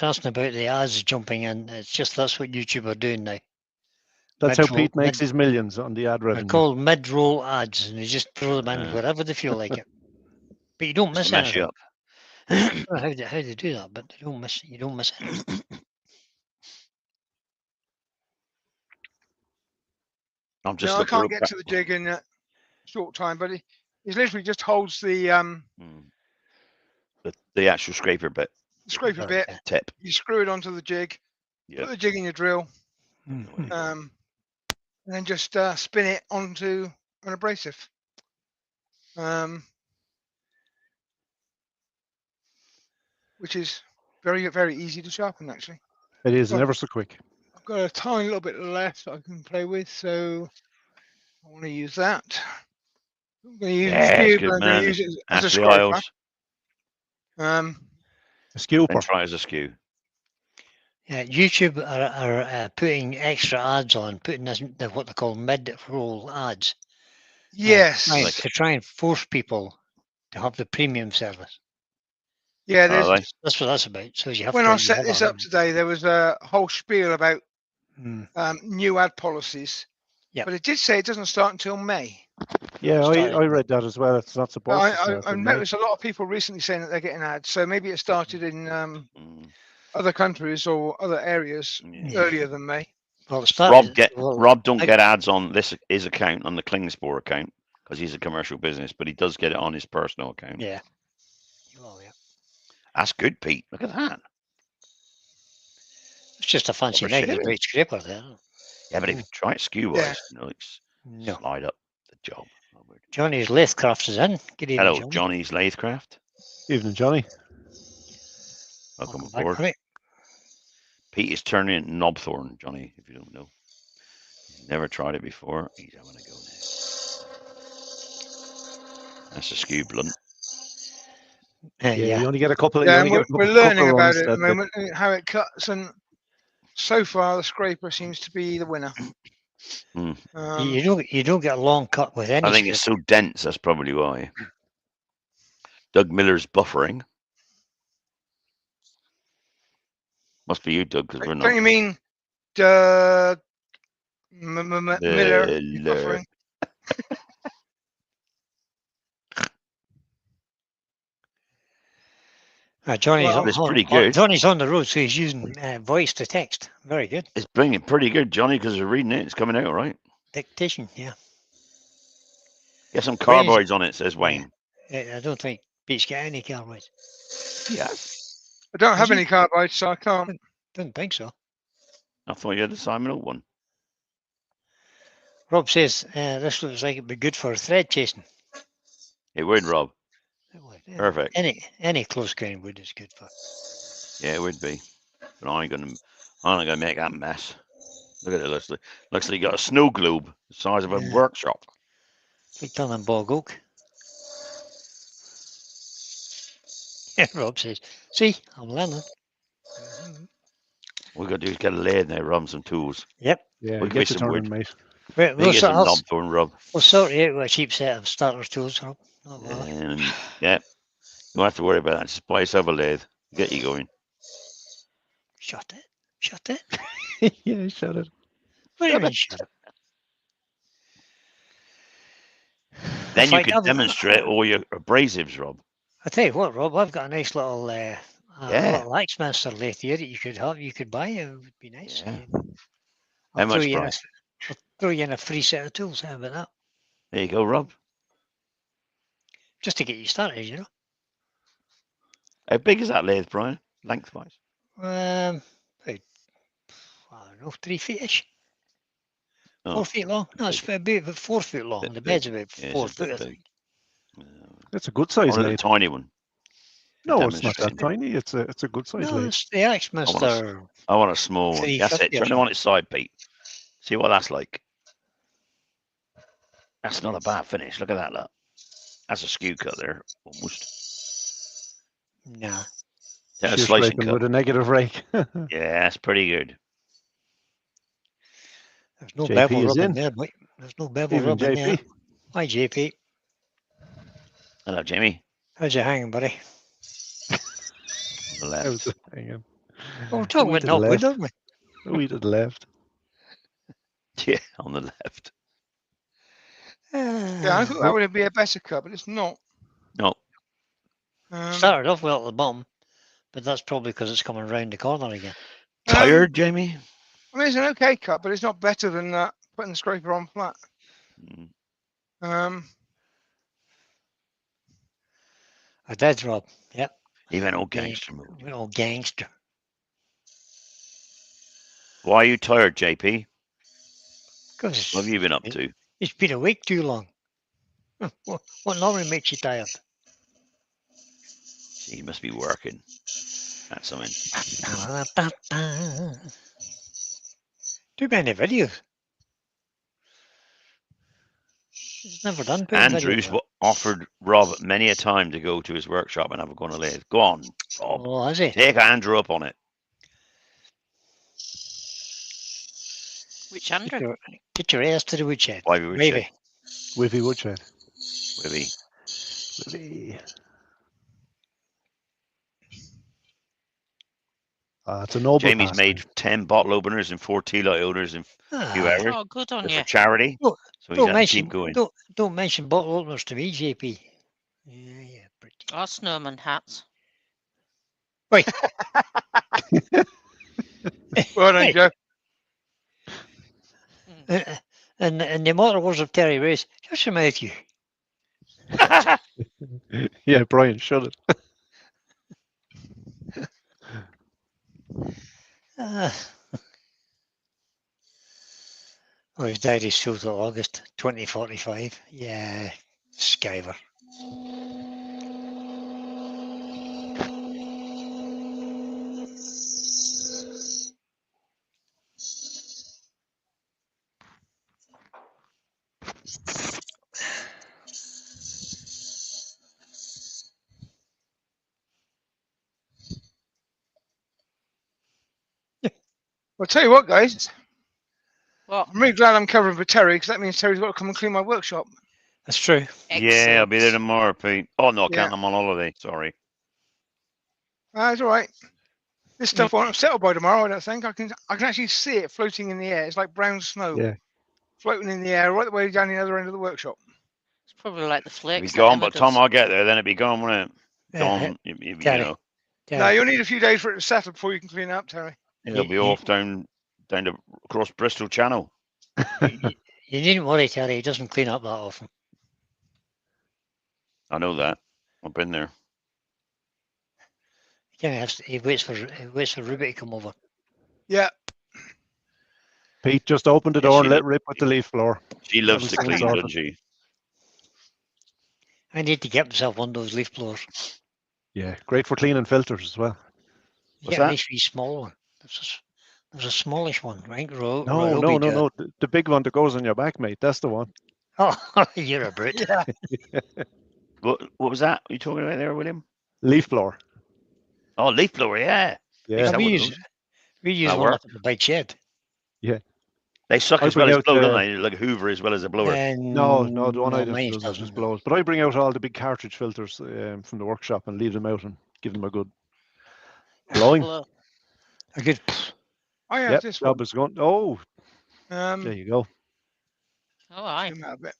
asking about the ads jumping in. It's just that's what YouTube are doing now. That's how Mid-roll- Pete makes mid- his millions on the ad They're revenue. called mid-roll ads, and they just throw them in wherever they feel like it. But you don't Just miss to mess you anything. up. I don't know how they do that, but they don't miss. You don't miss anything. I'm just No, I looking can't real get quick. to the jig in a short time, but it literally just holds the The actual scraper bit scraper bit. Okay. tip. You screw it onto the jig. Yeah. Put the jig in your drill, Mhm. and then just spin it onto an abrasive. Which is very, very easy to sharpen, actually. It is, Well- never so quick. I've got a tiny little bit left that I can play with, so I want to use that. I'm going to use Yeah, the it's skew, good, but I'm going man. to use it as a Ashley scraper. Isles. A skewer. Then try it as a skew. Yeah, YouTube are putting extra ads on, putting what they call mid-roll ads. Yes. To try and force people to have the premium service. Yeah, Are there's, they? That's what that's about. So you have when to. I you set have this a- up today, there was a whole spiel about Mm. new ad policies. Yep. But it did say it doesn't start until May. Yeah, Started. I read that as well. It's not But supposed to start I've in May. noticed a lot of people recently saying that they're getting ads. So maybe it started in Mm. other countries or other areas Yeah. earlier than May. Well, it started. Rob don't get ads on his account, on the Klingspor account, because he's a commercial business, but he does get it on his personal account. Yeah. Well, yeah. That's good, Pete. Look at that. It's just a fancy Rubber knife, a shaving. great scraper there. Yeah, but if you try it skew Yeah. wise, like No. slide up the job. Oh, weird. Johnny's Lathe is in. Good evening, Hello, Johnny. Johnny's Latecraft. Evening, Johnny. Welcome Welcome back, aboard. Johnny. Pete is turning into Knobthorn, Johnny, if you don't know. He's never tried it before. He's having a go now. That's a skew blunt. Yeah, Yeah. you only get a couple. You Yeah, only and get a we're couple learning of about runs it at the that bit. moment, and how it cuts, and so far the scraper seems to be the winner. Hmm. You don't get a long cut with any I think it's so dense, that's probably why. Doug Miller's buffering. Must be you, Doug, because we're Don't not. you mean Miller Miller. buffering? Johnny's, Well, It's pretty good. Johnny's on the road, so he's using voice to text. Very good. It's bringing pretty good, Johnny, because we're reading it. It's coming out, right? Dictation, yeah. Get some Wayne's- carboids on it, says Wayne. I don't think Pete's got any carboids. Yes. I don't have Has he? any carbides, so I can't. Don't think so. I thought you had the Simon Oak one. Rob says this looks like it'd be good for thread chasing. It would, Rob. It would, yeah. Perfect. Any close grain wood is good for. Yeah, it would be. But I'm not gonna make that mess. Look at it, looks like you got a snow globe the size of a Yeah. workshop. Like down in bog oak. Yeah, Rob says, see, I'm learning. What we got to do is get a lathe now, Rob, and some tools. Yep. Yeah, We'll give get you to some turning, wood. mate. We'll Get some sort, Knobthorn, Rob. we'll sort you out with a cheap set of starter tools, Rob. Not bother. And yeah, you don't have to worry about that. Just buy yourself a lathe. Get you going. Shut it. Shut it. Yeah, shut it. What do you mean, shut it? Then In you fact, can demonstrate all your abrasives, Rob. I tell you what, Rob, I've got a nice little Yeah. little Axmaster lathe here that you could have. You could buy. It would be nice. Yeah. I'll How throw much you in price? I'll throw you in a free set of tools. How about that? There you go, Rob. Just to get you started, you know. How big is that lathe, Brian? Lengthwise? About, I don't know, 3 feet-ish. Oh, 4 feet long. No, it's about 4 foot long. Bit The bed's big. about Yeah, 4 it's a bit foot. I big. think. It's a good size Only the lathe. tiny one. No, it's not that demonstrating. tiny. It's a good size No, lathe. it's the Axmaster. I want a small one. That's 350 it. or Turn them on its side, Pete. See what that's like. That's not a bad finish. Look at that, look. That's a skew cut there, almost. Nah. Yeah, a Shear slicing scraping cut. with a negative rake. Yeah, that's pretty good. There's no JP bevel is rub in in. there, boy. There's no bevel Even rub in there. JP. Hi, JP. Hello, Jamie. How's you hanging, buddy? On the How's left. it hanging? Oh, we're talking We about to the knobwood, left. aren't we? We to the left. Yeah, on the left. Yeah, I thought that would be a better cut, but it's not. No, Started off well at the bottom, but that's probably because it's coming round the corner again. tired, Jamie? I mean, it's an okay cut, but it's not better than putting the scraper on flat. Mm. A dead Rob. Yep. Even old Yeah. gangster mode. An old gangster. Why are you tired, JP? Because What have you been up to? he's been awake too long. What normally makes you tired? You must be working. That's something. Too many videos. He's never done putting Andrews videos up. offered Rob many a time to go to his workshop and have a go on a lathe. Go on, Rob. Oh, has he? Take Andrew up on it. Which Andrew? Get your ass to the woodshed. Why we would Maybe. say, Wivy Woodshed. Willie. Wivy. It's a noble Jamie's pastime. made 10 bottle openers and 4 tea light openers in a few Ah, hours. Oh, good on They're you. for charity. Don't- So he's don't had to mention keep going. don't mention bottle openers to me, JP. Yeah, pretty. Or snowman hats. Well done, Hey. Joe. And the motor wars of Terry Race, just your mouth, you. Yeah, Brian, shut it. Oh, his diary's still till August 2045. Yeah, Skyver. Well, tell you what, guys. What? I'm really glad I'm covering for Terry because that means Terry's got to come and clean my workshop. That's true. Yeah, I'll be there Excellent. tomorrow, Pete. Oh no, I Yeah. can't. I'm on holiday. Sorry. It's all right. This stuff won't settle by tomorrow. I don't think. I can actually see it floating in the air. It's like brown snow Yeah. floating in the air right the way down the other end of the workshop. It's probably like the It'll be flakes that gone, Emma but Tom, does. I'll get there. Then it'll be gone, won't it? Yeah, Gone. You Terry. know, No, Terry, you'll need a few days for it to settle before you can clean it up, Terry. it'll be off down to across Bristol Channel. you needn't worry, Terry. He doesn't clean up that often. I know that. I've been there. He waits for Ruby to come over. Yeah. Pete, just open the Yeah, door she and let rip with the leaf blower. She loves to That'll clean, sort doesn't she? I need to get myself one of those leaf blowers. Yeah, great for cleaning filters as well. What's Get a that? nice wee small one. There's a smallish one, right? No, Roby do it. The big one that goes on your back, mate. That's the one. Oh, you're a brute. Yeah. What was that? Are you talking about there, William? Leaf blower. Oh, leaf blower. Yeah. Yeah. That we one use goes. we use That one work. up at the bike shed. They suck I as well bring as out blow, the- don't they? Like a Hoover as well as a blower. No, the one I mine do does doesn't. just blows. But I bring out all the big cartridge filters from the workshop and leave them out and give them a good blowing. Blow. A good. I have Yep, this one. job is gone. Oh, there you go. Oh, aye. Zoom out a bit.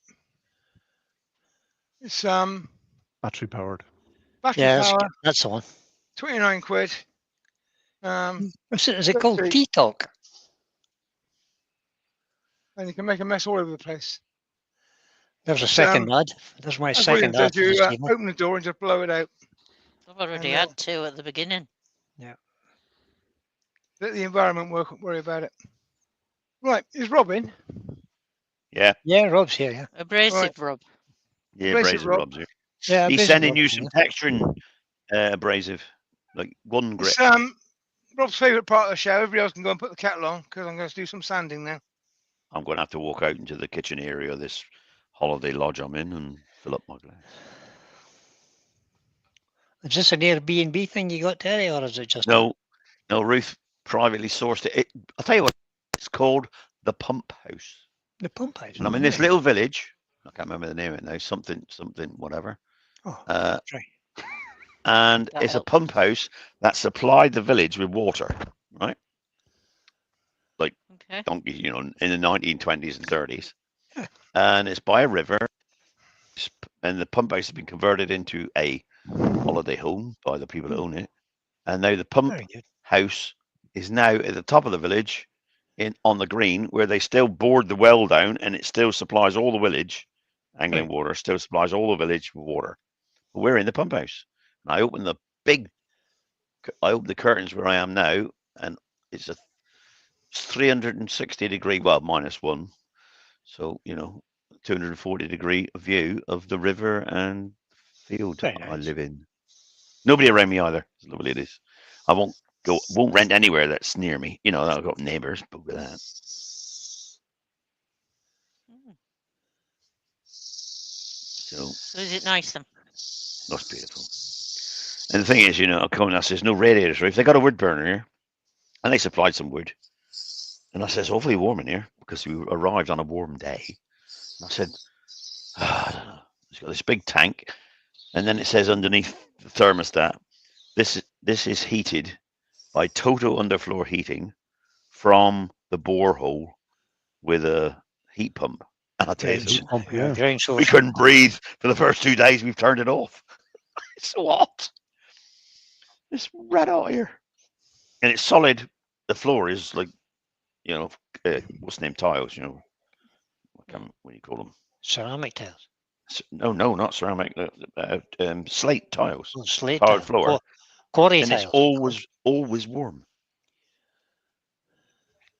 It's Battery powered. battery Yeah, power, that's the one. 29 quid. Is it let's called see. Tea Talk? And you can make a mess all over the place. There's a It's, second ad. There's my As William second ad says, for this you table. open the door and just blow it out. I've already And, had two at the beginning. Let the environment worry about it. Right, is Robin? Yeah. Yeah, Rob's here. Yeah. Abrasive rub. Yeah, Abrasive abrasive Rob. rubs here. Yeah. He's basically sending Rob's you here. some texturing abrasive, like one grip. It's Rob's favourite part of the show. Everybody else can go and put the kettle on because I'm going to do some sanding now. I'm going to have to walk out into the kitchen area of this holiday lodge I'm in and fill up my glass. Is this an Airbnb thing you got, Terry, or is it just No, Ruth privately sourced it. I'll tell you what, it's called the Pump House. the pump house? And I'm in this little village. I can't remember the name of it now. Something, whatever. Oh, Uh, right. and That it's a helps. pump house that supplied the village with water, right? Okay. Donkey, in the 1920s and 30s. And it's by a river. And the pump house has been converted into a holiday home by the people that own it. And now the pump Very good. house is now at the top of the village on the green where they still bored the well down and it still supplies all the village. Anglian Water still supplies all the village with water. But we're in the pump house. And I open the curtains where I am now, and it's a 360 degree, well, -1. So, 240 degree view of the river and field Very I nice. live in. Nobody around me either. As lovely it is. I won't rent anywhere that's near me. I've got neighbours, but with that. So is it nice then? that's beautiful. And the thing is, I come and I says, no radiators, right? They got a wood burner here. And they supplied some wood. And I says, awfully warm in here because we arrived on a warm day. And I said, I don't know. It's got this big tank. And then it says underneath the thermostat, this is heated by total underfloor heating from the borehole with a heat pump. And I tell you, Drain source. we couldn't breathe for the first 2 days. We've turned it off. It's so hot. It's red hot here. And it's solid. The floor is like, what's the name? Tiles, what do you call them? Ceramic tiles. No, not ceramic. Slate tiles, Oh, slate tiled tile, floor, quarry and it's tiles. always warm.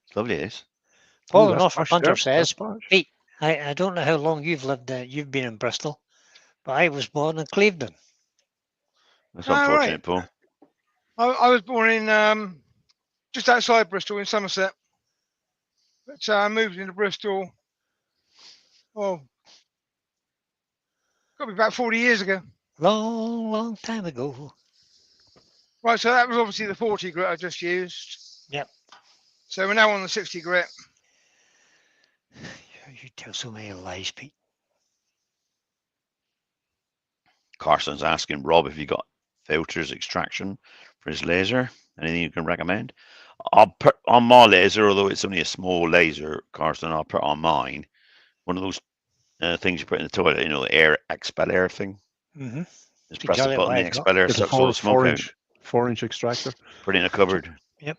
It's lovely, this. Ooh, Paul that's Norfolk posh Hunter there. says, That's posh. Pete, I don't know how long you've lived there. You've been in Bristol, but I was born in Clevedon. That's Ah, unfortunate, right. Paul. I was born in just outside Bristol in Somerset, but I moved into Bristol. Oh, got to be about 40 years ago. Long, long time ago. Right, so that was obviously the 40 grit I just used. Yep. So we're now on the 60 grit. You tell so many lies, Pete. Carson's asking Rob if you got filters extraction for his laser. Anything you can recommend? I'll put on my laser, although it's only a small laser, Carson. I'll put on mine one of those things you put in the toilet. You know, the air expeller thing. Mm-hmm. Just press the Exactly button, what the I've got. expeller It's a sucks all the smoke out. 4-inch extractor. Put it in a cupboard. Yep.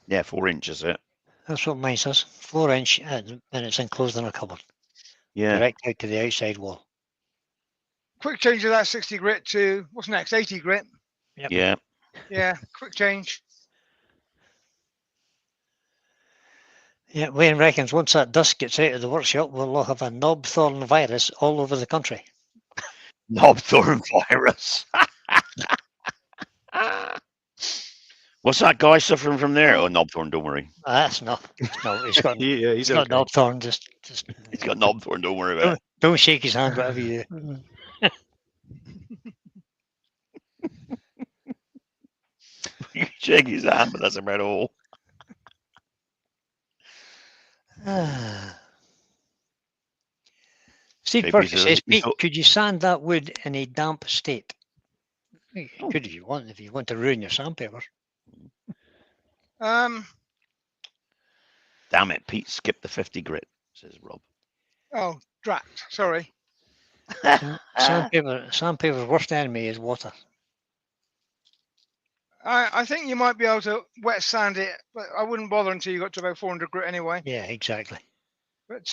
Yeah, 4 inches. It. That's what mine says. 4-inch, and it's enclosed in a cupboard. Yeah. Direct out to the outside wall. Quick change of that 60 grit to what's next? 80 grit. Yep. Yeah. Yeah, quick change. Yeah, Wayne reckons once that dust gets out of the workshop, we'll have a Knobthorn virus all over the country. Knobthorn virus. What's that guy suffering from there? Oh, Knobthorn, don't worry. That's no, he's got Yeah, he's got Knobthorn. Just He's got Knobthorn, don't worry about don't shake his hand, whatever you do. You can shake his hand, but that's about all. Steve JP Perkins says, says, "You Pete, thought- could you sand that wood in a damp state? You could if you want to ruin your sandpaper. Um, Damn it, Pete, skip the 50 grit, says Rob. oh, drat. Sorry. Sandpaper's worst enemy is water. I think you might be able to wet sand it, but I wouldn't bother until you got to about 400 grit anyway. Yeah, exactly. But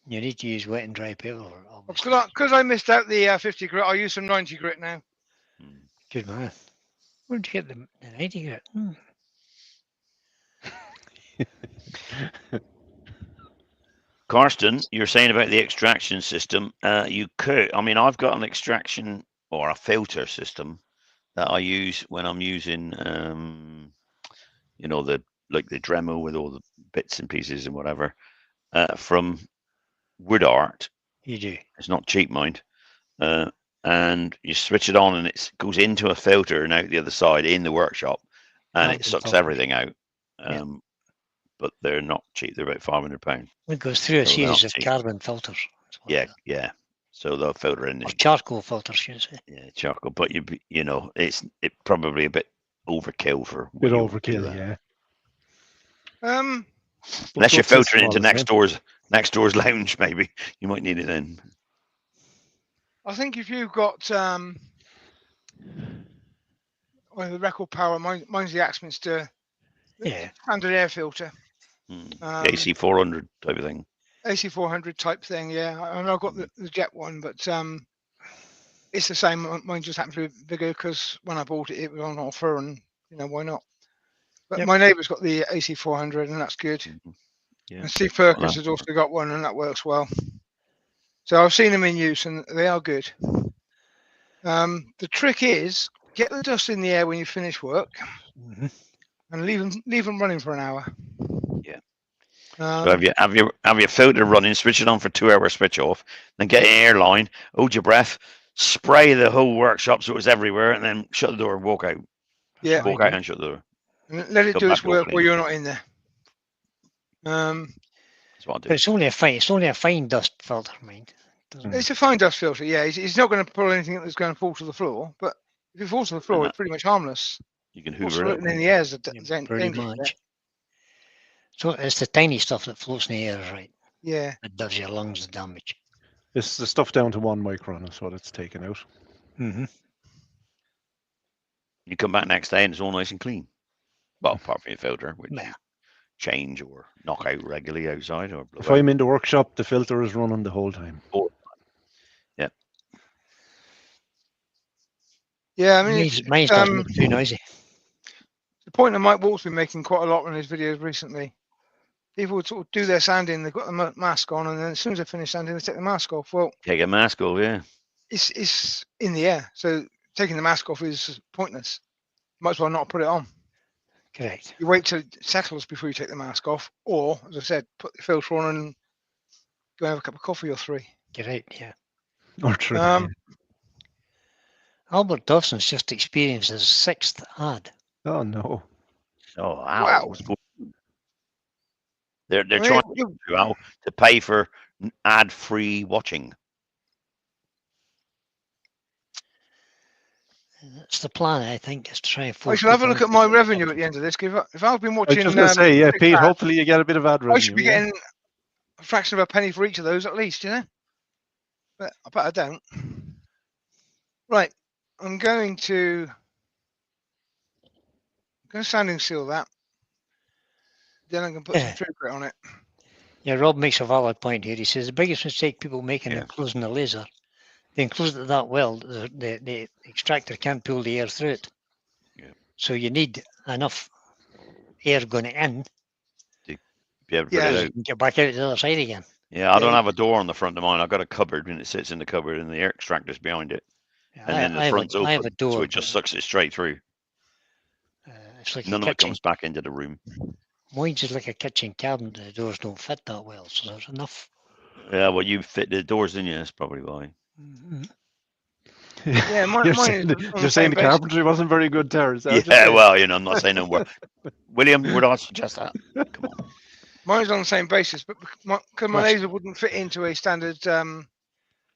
You need to use wet and dry paper. because I missed out the 50 grit, I use some 90 grit now. Good man. Where'd you get the 90 grit? Karsten, you're saying about the extraction system. You could, I mean, I've got an extraction or a filter system that I use when I'm using, you know, the Dremel with all the bits and pieces and whatever, from Wood Art. You do. It's not cheap, mind. And you switch it on and it goes into a filter and out the other side in the workshop, and it sucks everything out. But they're not cheap. They're about £500. It goes through a So they're series not of cheap. carbon filters. Yeah. So they'll filter in Or the charcoal filters, should I say. yeah, charcoal. But you know, it's probably a bit overkill for what Bit you want to do overkill, there. yeah. Unless you're What's this filtering into one, next door's lounge, maybe you might need it then. I think if you've got the record power, mine's the Axminster standard air filter. The AC 400 type of thing. AC 400 type thing, yeah. I mean, I've got the jet one, but it's the same. Mine just happened to be bigger because when I bought it, it was on offer, and you know why not. But my neighbour's got the AC 400, and that's good. Yeah. And Steve Perkins has also got one, and that works well. So I've seen them in use, and they are good. The trick is get the dust in the air when you finish work, and leave them running for an hour. Yeah. So have your filter running, switch it on for 2 hours, switch off, then get an airline, hold your breath, spray the whole workshop so it's everywhere, and then shut the door and walk out. Yeah. Walk out and shut the door. And let it do its work while you're not in there. That's what I do. But it's only a fine dust filter, mind. It's a fine dust filter, yeah. It's not going to pull anything that's going to fall to the floor, but if it falls to the floor, it's pretty much harmless. You can hoover it up. In the air is pretty much. So it's the tiny stuff that floats in the air, right? Yeah. It does your lungs the damage. It's the stuff down to 1 micron is what it's taken out. Mm-hmm. You come back next day and it's all nice and clean. Well, apart from your filter, which you change or knock out regularly outside or blow If out. I'm in the workshop, the filter is running the whole time. Yeah, I mean, it's, Mine doesn't look too noisy. the point that Mike Walt's been making quite a lot in his videos recently. People would sort of do their sanding, they've got the mask on, and then as soon as they finish sanding, they take the mask off. Well, Take a mask off, yeah. it's in the air, so taking the mask off is pointless. Might as well not put it on. Correct. You wait till it settles before you take the mask off, or as I said, put the filter on and go have a cup of coffee or 3. Correct. Yeah. Or true. Albert Dawson's just experienced his 6th ad. Oh no. Oh, wow. Wow. What's going on? They're I mean, trying to pay for ad-free watching. That's the plan, I think, is to try and I force shall have a people look at into my it. revenue at the end of this. If I've been I was watching, just gonna say, yeah, six Pete. ads, Hopefully you get a bit of ad revenue. I should be yeah? getting a fraction of a penny for each of those at least, you know. But I bet I don't. Right, I'm going to sanding seal that. Then I'm going to put some true grit on it. Yeah, Rob makes a valid point here. He says the biggest mistake people make in Yeah. enclosing the laser, they enclose it that well, the extractor can't pull the air through it. Yeah. So you need enough air going in Be able to Yeah. put it so out. you can get back out the other side again. Yeah, I don't Yeah. have a door on the front of mine. I've got a cupboard and it sits in the cupboard and the air extractor's behind it. Yeah, And then the I front's have open, a door, so it just but, sucks it straight through. it's like None a of it kitchen. comes back into the room. Mine's just like a kitchen cabinet. The doors don't fit that well, so there's enough. Yeah, well, you fit the doors, didn't you? That's probably why. Mhm. Yeah, mine You're is saying, on the you're saying same the basis. carpentry wasn't very good, Terry. Is that what you're Yeah, saying? well, you know, I'm not saying no more. William, would I suggest that? Come on. Mine's on the same basis, but because my Yes. laser wouldn't fit into a standard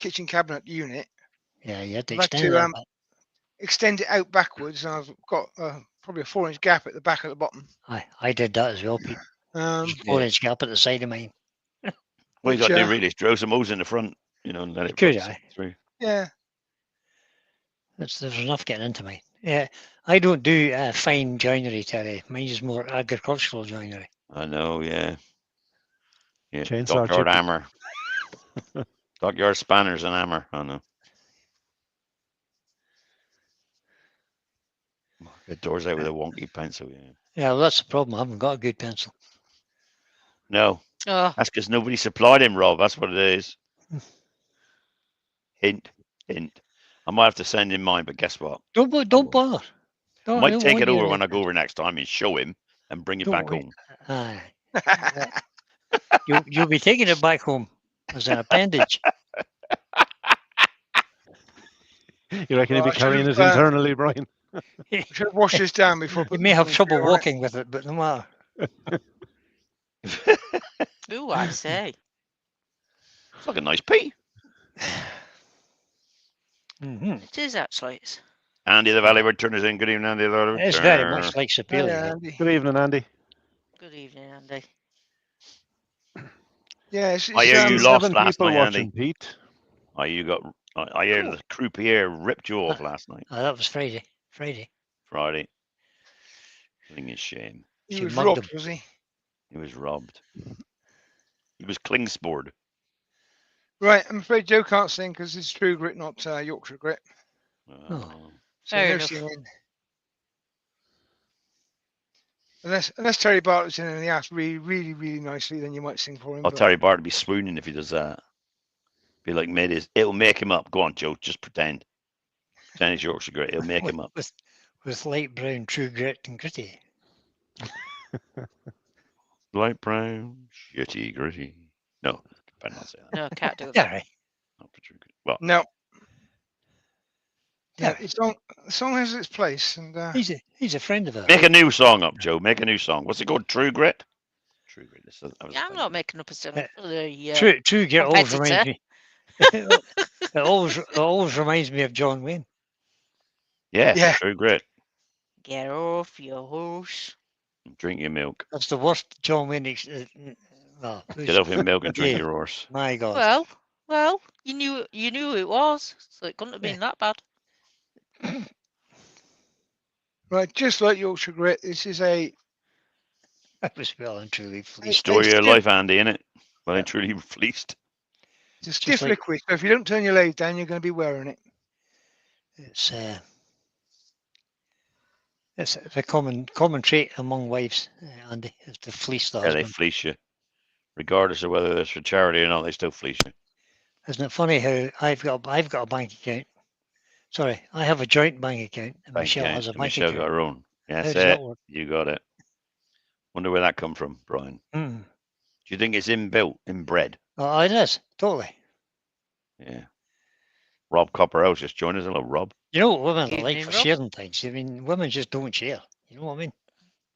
kitchen cabinet unit, Yeah, you had to I've had extend to that. extend it out backwards, and I've got probably a 4-inch gap at the back at the bottom. I did that as well, Pete. Um, 4-inch gap at the side of mine. What you got to Which, do really is drill some holes in the front, you know, and let You it could, pass aye. through. yeah, There's enough getting into mine. Yeah, I don't do fine joinery, Terry. Mine is more agricultural joinery. I know, yeah. Yeah, Chainsaw dockyard chippy. hammer. Dockyard spanners and hammer. I know. The doors out with a wonky pencil, yeah. Yeah, well, that's the problem. I haven't got a good pencil. No, Oh, that's because nobody supplied him, Rob. That's what it is. Hint, hint. I might have to send him mine, but guess what? Don't bother. I Don't, might don't take want it you over in when it. I go over next time and show him and bring it Don't back worry. home. Aye. You'll be taking it back home as an appendage. You reckon he'd be Well, I carrying it should've, internally, Brian? I should have washed this down before. I You put may have the trouble material on it. walking with it, but no matter. ooh, I say. It's like a nice pea. Mhm. It is actually. It's Andy the Valley Bird turners in. Good evening, Andy the Valley Bird. It's very much like Oh, Superior. yeah, Andy. Good evening, Andy. good evening, Andy. Yeah, I hear you lost 7 last people night, watching, Andy. Pete. Oh, you got. I hear the croupier ripped you off last night, That was Friday. Friday. Thing is shame. he She was mugged robbed, him. was he? He was robbed. He was Klingspored. Right, I'm afraid Joe can't sing because it's True Grit, not Yorkshire Grit. Oh. So Fair no enough. singing. Unless Terry Bartlett's in and he asks really nicely, then you might sing for him. Oh, but- Terry Bart would be swooning if he does that. Be like, mate, it'll make him up. Go on, Joe, just pretend. Pretend it's Yorkshire Grit. It'll make him up. With light brown, true grit and gritty. Light brown, shitty, gritty. No, better not say that. No, I can't do that. Yeah, right. Not for true grit. Well, No. Yeah, Yeah. the song has its place, and He's a friend of ours. make a new song up, Joe. Make a new song. What's it called? True Grit? True Grit. Yeah, I'm not making up a song. True grit always competitor. reminds me. it always reminds me of John Wayne. Yeah, Yeah. True Grit. Get off your horse. Drink your milk. That's the worst John Wayne. Well, Get off your milk and drink Yeah. your horse. My God. Well, you knew who it was, so it couldn't have been that bad. right, just like Yorkshire Grit, this is a I was well and truly fleeced. Story of your still- life, Andy, innit? Well, Yeah. and truly fleeced. It's a Just stiff like- liquid, so if you don't turn your lathe down, you're going to be wearing it. It's a common trait among wives, Andy, is to fleece the Yeah, they husband. fleece you. Regardless of whether it's for charity or not, they still fleece you. Isn't it funny how I've got a bank account? Sorry, I have a joint bank account, and Bank Michelle account, has a and bank Michelle account. got her own. How That's does that it. work? You got it. Wonder where that come from, Brian. Mm. Do you think it's inbuilt, inbred? Oh, it is totally. Yeah. Rob Copperhouse just joined us. Hello, Rob. You know what women are like Evening, for Rob. sharing things. I mean, women just don't share. You know what I mean?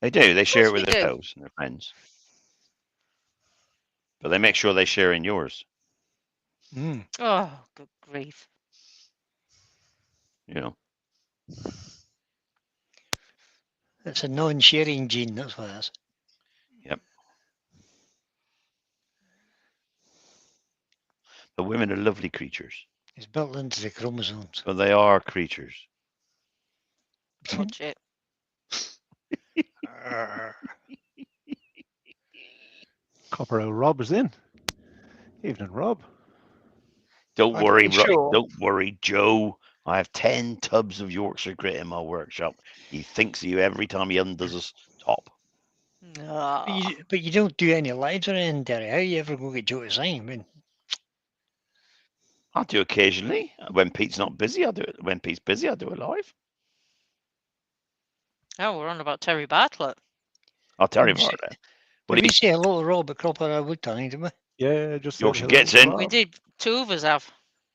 They do. They share it course with we their do. pals and their friends. But they make sure they share in yours. Mm. Oh, good grief. You know. It's a non-sharing gene. That's what it is. But women are lovely creatures. It's built into the chromosomes. But they are creatures. Watch it. Copper Rob is in. Evening, Rob. Don't I'm worry, pretty sure- Don't worry, Joe. I have 10 tubs of Yorkshire grit in my workshop. He thinks of you every time he undoes his top. Ah, But you don't do any lives or anything, Derry. How you ever go get Joe to sign? I mean, I do occasionally. When Pete's not busy, I do it. When Pete's busy, I do it live. oh, we're on about Terry Bartlett. I'll tell you Did we about that. did What do we you, say hello to Rob at Cropper Wood Turning, didn't we? Yeah, just said Yorkshire hello gets to in. We Rob. did. Two of us have.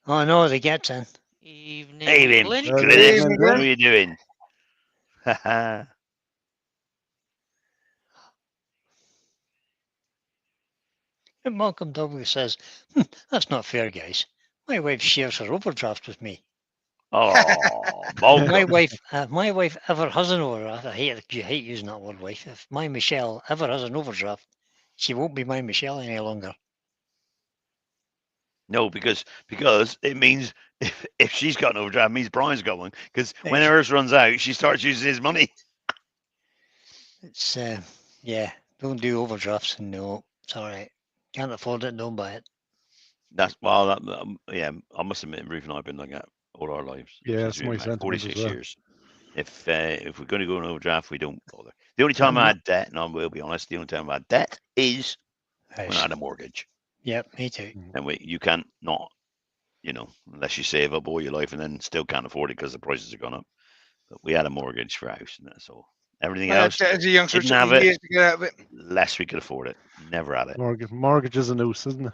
Oh no, they get in. Evening, hey, him, Glenn. Well, Glynis, evening, what Glenn. are you doing? Haha. And Malcolm W says, "That's not fair, guys. My wife shares her overdraft with me. Oh, If my Malcolm. wife ever has an overdraft. I hate using that word, wife. If my Michelle ever has an overdraft, she won't be my Michelle any longer. No, because it means if she's got an overdraft, it means Brian's got one. Because when Ex- hers runs out, she starts using his money. It's yeah. Don't do overdrafts. No, it's all right. Can't afford it. Don't buy it. That's well, yeah. I must admit, Ruth and I have been like that all our lives. Yeah, since it's we were my married, sentiment 46 as well. years. If we're going to go on overdraft, we don't bother. The only time I had debt, and I will be honest, the only time I had debt is when I had a mortgage. Yep, me too. And you can't not, unless you save up all your life and then still can't afford it because the prices have gone up. But we had a mortgage for a house, and that's all. Everything I had else, debt as a youngster, it didn't took have me it. years to get out of it. Less we could afford it. Never had it. Mortgage is a noose, isn't it?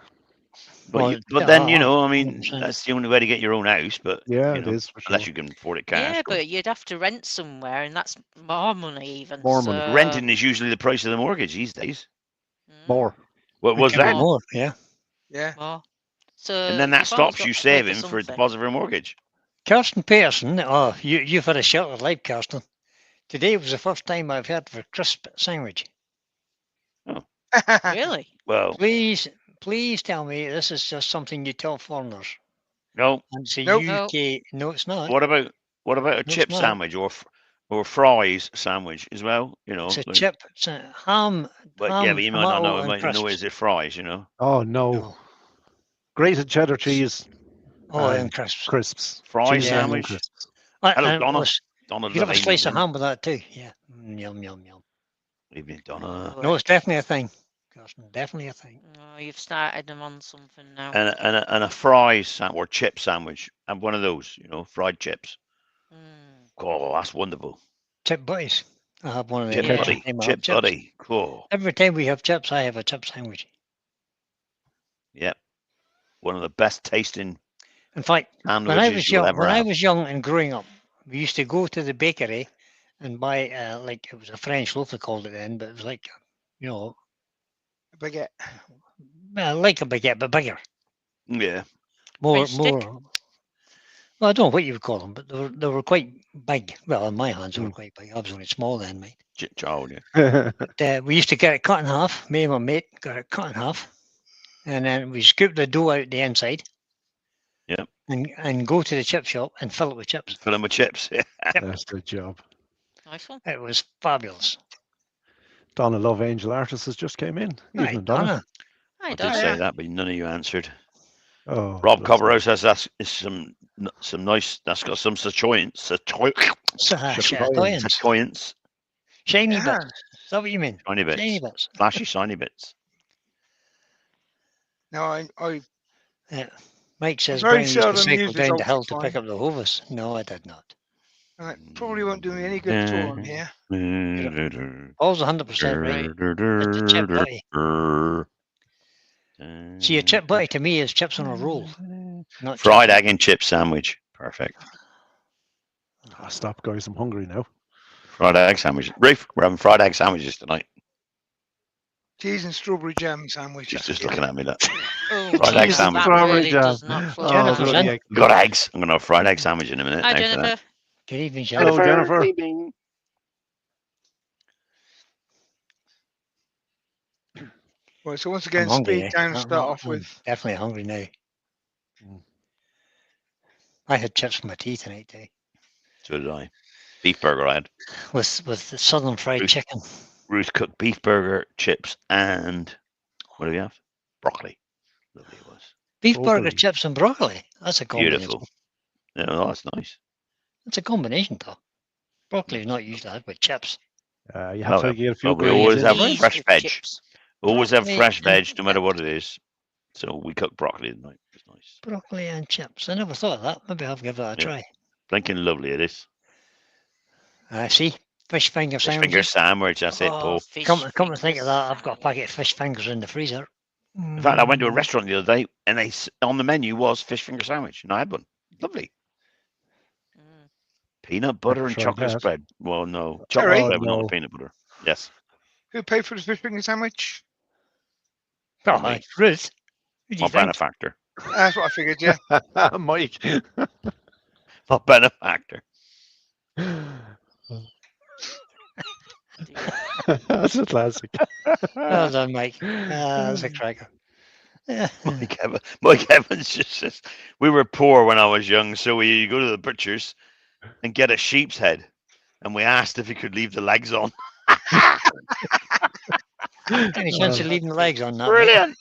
But, Well, but then, yeah, I mean, 100%. that's the only way to get your own house. But, Yeah, it is for sure. unless you can afford it cash. Yeah, go on. but you'd have to rent somewhere, and that's more money even. More money. so- Renting is usually the price of the mortgage these days. Mm, More. What It was could be that? more? Yeah. Yeah. more. So And then that you've always stops got you to pay for saving for a something. deposit for a mortgage. Kirsten Pearson. Oh, you've had a sheltered life, Kirsten. Today was the first time I've heard of a crisp sandwich. Really? Well, Please tell me this is just something you tell foreigners. no. And it's a Nope. UK. No, it's not. What about a it's chip not. sandwich or fries sandwich as well? It's a like- chip. It's a ham. But ham, yeah, but you might not tomato, know. You and might know crisps. is it fries? Oh no. No. Grated cheddar cheese, Oh, and and crisps. crisps. Fries Cheese and sandwich? crisps. Hello, And Donna. listen, Donna, you could have a love slice of evening. ham with that too. Yeah. Yum, yum, yum. Evening, Donna. No, it's definitely a thing. Kirsten, definitely a thing. Oh, you've started them on something now. And a fries sandwich or chip sandwich. Have one of those, fried chips. Mm. Oh, that's wonderful. Chip buddies. I have one of them. Chip Yeah. every buddy. time I have Chip chips. buddy. Cool. Every time we have chips, I have a chip sandwich. Yep. One of the best tasting In fact, sandwiches you'll ever when I have. was young and growing up, we used to go to the bakery and buy like it was a French loaf they called it then, but it was like Baguette. like a baguette but bigger, Yeah. more. French stick? Well, I don't know what you would call them, but they were quite big. Well, in my hands, they were Mm. quite big. I was only small then, mate. Child, yeah. But we used to get it cut in half. Me and my mate got it cut in half, and then we scoop the dough out the inside. Yep. And go to the chip shop and fill it with chips. Fill them with chips. That's a good job. Nice one. It was fabulous. Donna Love Angel Artist has just came in. Right, Evening, Donna. Donna. Hi, I did Donna. say yeah. that, but none of you answered. Oh, Rob bloody- Copperhouse says that's is some nice. That's got some satoyance. Shiny Yeah. bits. Is that what you mean? Shiny bits. Shiny bits. Flashy, shiny bits. No, I Yeah. Mike says very Brian used to seldom cycle use this down the hill to pick ultrafine. up the Hovis. No, I did not. and it probably won't do me any good at all on here. Paul's 100% right. It's a chip butty. See, a chip butty to me is chips on a roll, not Fried chips. egg and chip sandwich. Perfect. Ah, stop, guys. I'm hungry now. Fried egg sandwich. Rafe, we're having fried egg sandwiches tonight. Cheese and strawberry jam sandwich. She's that's just it. looking at me. That Oh, Fried egg Jesus, sandwich. that Strawberry really jam. does not float Jennifer's my in. boat. bloody Got eggs. I'm gonna have a fried egg sandwich in a minute. Hi, Thanks for that. Jennifer. Good evening, Hello, Jennifer. Jennifer. Well, so once I'm again, hungry speed now. down. I'm- Start I'm off with. definitely hungry now. Mm. I had chips for my tea tonight, too, So did I. Beef burger I had. with the southern fried Ruth. chicken. Ruth cooked beef burger, chips, and what do we have? Broccoli. Lovely it was. Beef burger, Broccoli. chips, and broccoli. That's a combination. Beautiful. Yeah, well, that's nice. It's a combination, though. Broccoli is not usually had with chips. You have to get a few we grains always in. have Please fresh with veg. chips. Always have Broccoli fresh and veg, no matter chips. what it is. So we cooked broccoli tonight. It was nice. Broccoli and chips. I never thought of that. Maybe I'll give that a Yeah. try. Blinking lovely it is. See, fish finger Fish sandwiches. finger sandwich, that's it, Oh, Paul. fish Come to think finger of that, I've got a sandwich. packet of fish fingers in the freezer. In fact, I went to a Mm. restaurant the other day and on the menu was fish finger sandwich, and I had one. Lovely. Mm. Peanut butter and tried chocolate that. spread. Well, no. Terry? Chocolate spread, but not no. with peanut butter. Yes. Who paid for the fish finger sandwich? Oh, me. hi, Ruth. Who do My you think? benefactor. That's what I figured. Yeah. Mike. My benefactor. That's a classic. Well done, Mike. That's a cracker. Yeah. Mike Evans just says, we were poor when I was young, so we go to the butcher's and get a sheep's head. And we asked if he could leave the legs on. Any chance of leaving the legs on that? Mike?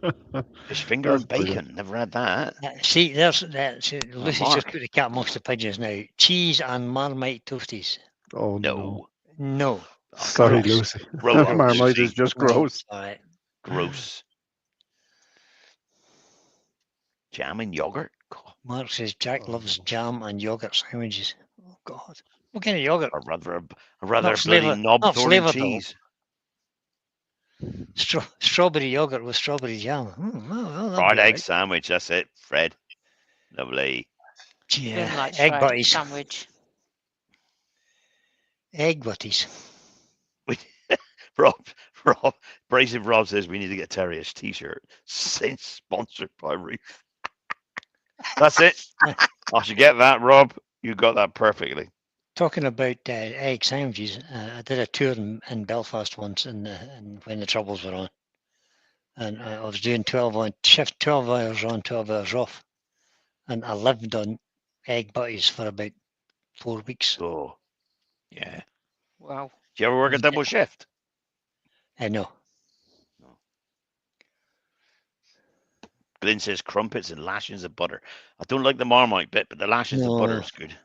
Brilliant. Fish finger That's and bacon. brilliant. Never had that. See, there's that. See, Lucy's just Mark. put the cat amongst the pigeons now. Cheese and Marmite toasties. Oh, no. No. No. Sorry, Gross. Lucy. Gross. Marmite Lucy. is just Right, gross. All right. Gross. Jam and yogurt. God, Mark says Jack Oh, loves no. jam and yogurt sandwiches. Oh God. What kind of yogurt? I'd rather a Not bloody flavour- knob not thorn and flavour, though. cheese. Strawberry yogurt with strawberry jam. Well, that'd Fried be egg right. sandwich. That's it, Fred. Lovely. Yeah. Moonlight Egg fried butties. sandwich. Egg butties. Rob, Bracing Rob says we need to get Terry a t-shirt. Since sponsored by Ruth. That's it. I should get that, Rob. You got that perfectly. Talking about egg sandwiches, I did a tour in Belfast once, and when the Troubles were on, and I was doing 12 hours on, 12 hours off, and I lived on egg butties for about 4 weeks. Oh, yeah. Wow. Do you ever work a double shift? I know. Glyn says crumpets and lashings of butter. I don't like the Marmite bit, but the lashings of butter No. is good.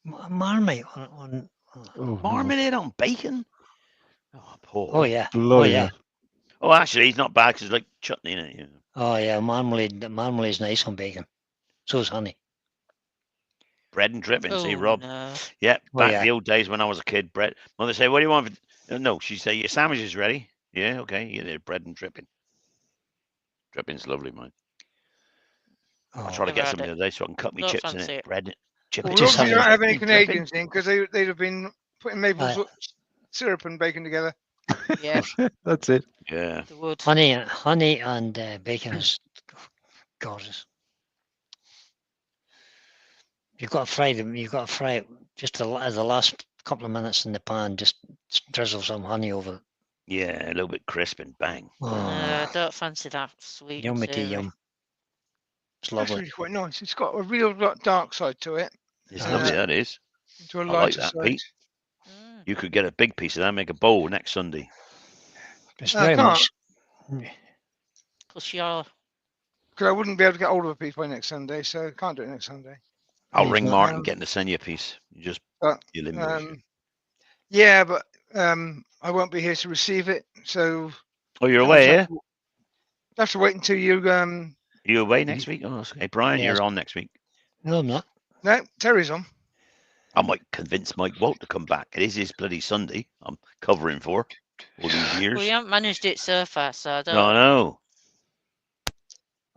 Marmite on Oh, no. Marmalade on bacon? Oh, Paul. oh yeah, Bloody yeah. hell. Oh, actually, it's not bad because it's like chutney in it. You know. Oh yeah, marmalade's nice on bacon. So is honey. Bread and dripping. Oh, See, Rob? no. Yeah, Oh, back yeah. the old days when I was a kid, bread. Mother say, what do you want? No, she'd say, your sandwich is ready. Yeah, okay. Yeah, they're bread and dripping. Dripping's lovely, man. I'll try to Never get had some the it. other day so I can cut my Don't chips in fancy it. it. Bread, chip Well, and just obviously, you have don't have any dripping. Canadians in because they'd have been putting maple Right. syrup and bacon together. Yeah, That's it. Yeah. the wood. honey and bacon is gorgeous. You've got to fry them. You've got to fry it just the last couple of minutes in the pan. Just drizzle some honey over it. Yeah, a little bit crisp and bang. I don't fancy that sweet. and Yummy tea savoury. yum. It's That's lovely. really quite nice. It's got a real dark side to it, It's Yeah. lovely, that is. into a I lighter like that, side. Pete. Mm. You could get a big piece of that, make a bowl next Sunday. It's I very can't. much. Because you're Because I wouldn't be able to get hold of a piece by next Sunday, so I can't do it next Sunday. I'll He's ring not- Martin, Um, get him to send you a piece. You just But you limbo. yeah, but I won't be here to receive it, so Oh, you're I'll away, just yeah? have to- have to wait until you. You away next week? Oh, okay. Brian, Yes. you're on next week. No, I'm not. No, Terry's on. I might convince Mike Walt to come back. It is his bloody Sunday. I'm covering for all these years. well, you haven't managed it so far, so I don't. No, no.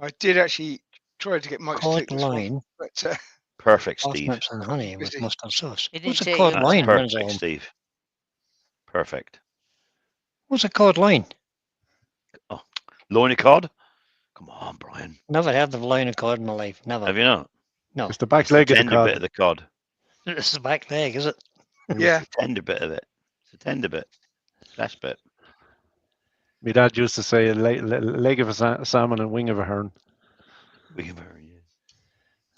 I did actually try to get Mike to Cod take this one, line, but Perfect, Steve. parsnips and honey with Busy. mustard sauce. It What's didn't a take cod you That's line? long. When's it perfect, on? Steve. Perfect. What's a cod line? Loin of cod? Come on, Brian. Never heard of line of cod in my life. Never. Have you not? No. It's the back It's the leg of the tender bit cod. of the cod. It's the back leg, is it? yeah, The tender bit of it. It's the tender bit. Flesh bit. My dad used to say a leg of a salmon and wing of a hern. We can very,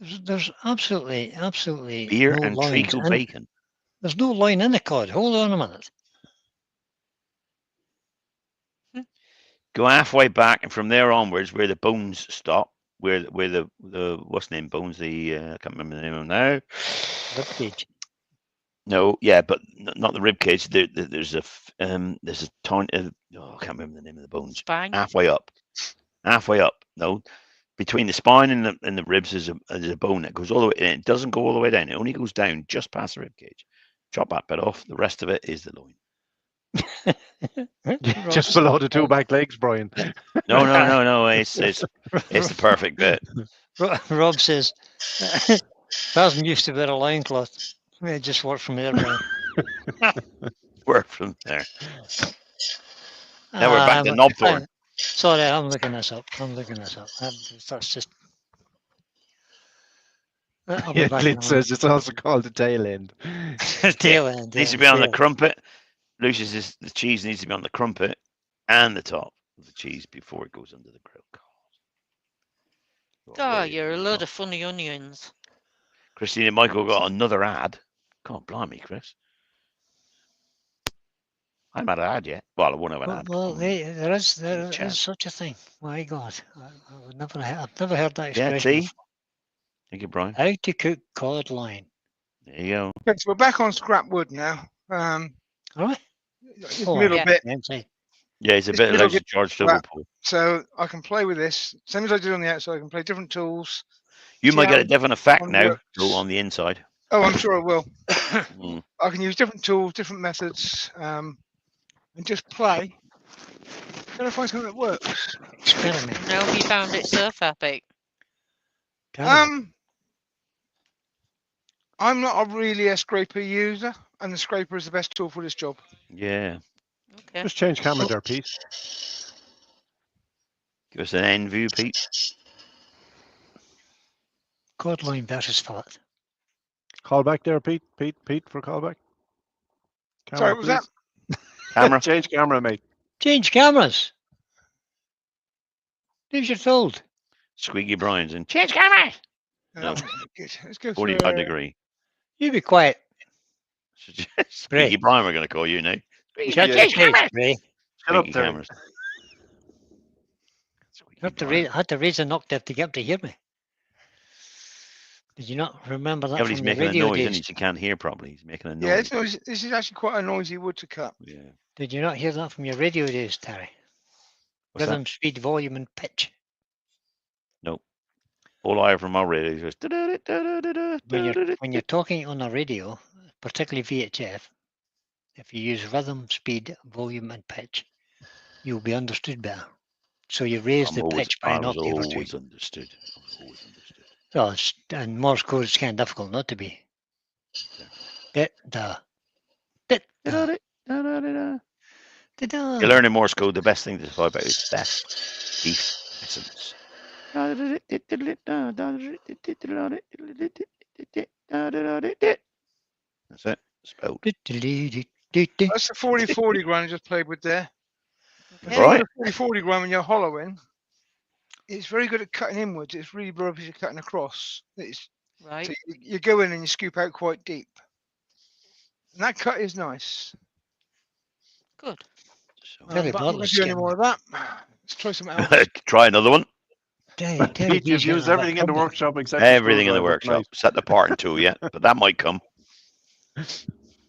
yeah. There's absolutely Beer no and lines treacle in- bacon. There's no line in the cod. Hold on a minute. Go halfway back, and from there onwards, where the bones stop, where the what's the name bones? The I can't remember the name of them now. Rib cage. No, yeah, but not the rib cage. There's a tiny. I can't remember the name of the bones. Spine. Halfway up. No, between the spine and the ribs is a bone that goes all the way. And it doesn't go all the way down. It only goes down just past the rib cage. Chop that bit off. The rest of it is the loin. Just below the two back legs, Brian. No. It's the perfect bit. Rob says, doesn't used to wear a loincloth. It just worked from there, Brian. Work from there. Now we're back to Knobthorn. Sorry, I'm looking this up. That's just. I'll be Yeah, back in Clint a says it's also called the tail end. minute. Tail end. Needs yeah, to be on the tail. crumpet. Lucius is the cheese needs to be on the crumpet and the top of the cheese before it goes under the grill. Oh, you're a load of funny onions. Christina Michael got another ad. God blimey, Chris. I haven't had an ad yet. Well, I won't have an ad. Well, there is chat. such a thing. My God, I've never heard that Yeah, expression. see? Thank you, Brian. How to cook cod line. There you go. okay, so we're back on scrap wood now. All right. This Oh, middle yeah. bit, Inside. Yeah, he's a It's bit little like bit George flat. Liverpool. so I can play with this. Same as I did on the outside, I can play different tools. You See might get how a different effect one now works. though, on the inside. Oh, I'm sure I will. Mm. I can use different tools, different methods, and just play. Trying to find something that works. Experiment. No, you found it so far, Pete. I'm not really a scraper user, and the scraper is the best tool for this job. Yeah. Okay. Just change camera there, Pete. Give us an end view, Pete. Cod line versus fillet. Call back there, Pete. Pete for call back. Sorry, what was that? Camera. Change camera, mate. Change cameras. Leave your told. Squeaky Brian's in. Change camera. No. Good. Let's go 45 for degree. You be quiet. Squeaky Brian, we're going to call you now. Shut your face, Ray. Shut up Squeaky there. cameras. Squeaky Had to Brian. raise an octave to get him to hear me. Did you not remember that Yeah, but he's from your making a radio noise, and days? he can't hear properly. He's making a noise. Yeah, this is actually quite a noisy wood to cut. Yeah. Did you not hear that from your radio days, Terry? What's that? Rhythm, speed, volume, and pitch. All I hear from my radio is just When you're talking on a radio, particularly VHF, if you use rhythm, speed, volume, and pitch, you'll be understood better. So you raise the pitch by an octave or two. always understood. So and Morse code is kind of difficult not to be. Dit, da. Dit, da. Da, da. You're learning Morse code. The best thing to talk about is best beef essence. That's it. Spelled. Dit, dit, dit, dit. That's the 40-40 grind I just played with there. Okay. Right. The 40-40 grind when you're hollowing, it's very good at cutting inwards. It's really rubbish at cutting across. Right. So you go in and you scoop out quite deep. And that cut is nice. Good. So, Terry But I'm not going Bartlett's to do any getting- more of that. Let's try something else. try another one. Terry Pete, you've B's getting used a bit everything in the grumpy. workshop except Everything in the screwdriver workshop. Set the part in two yet, but that might come.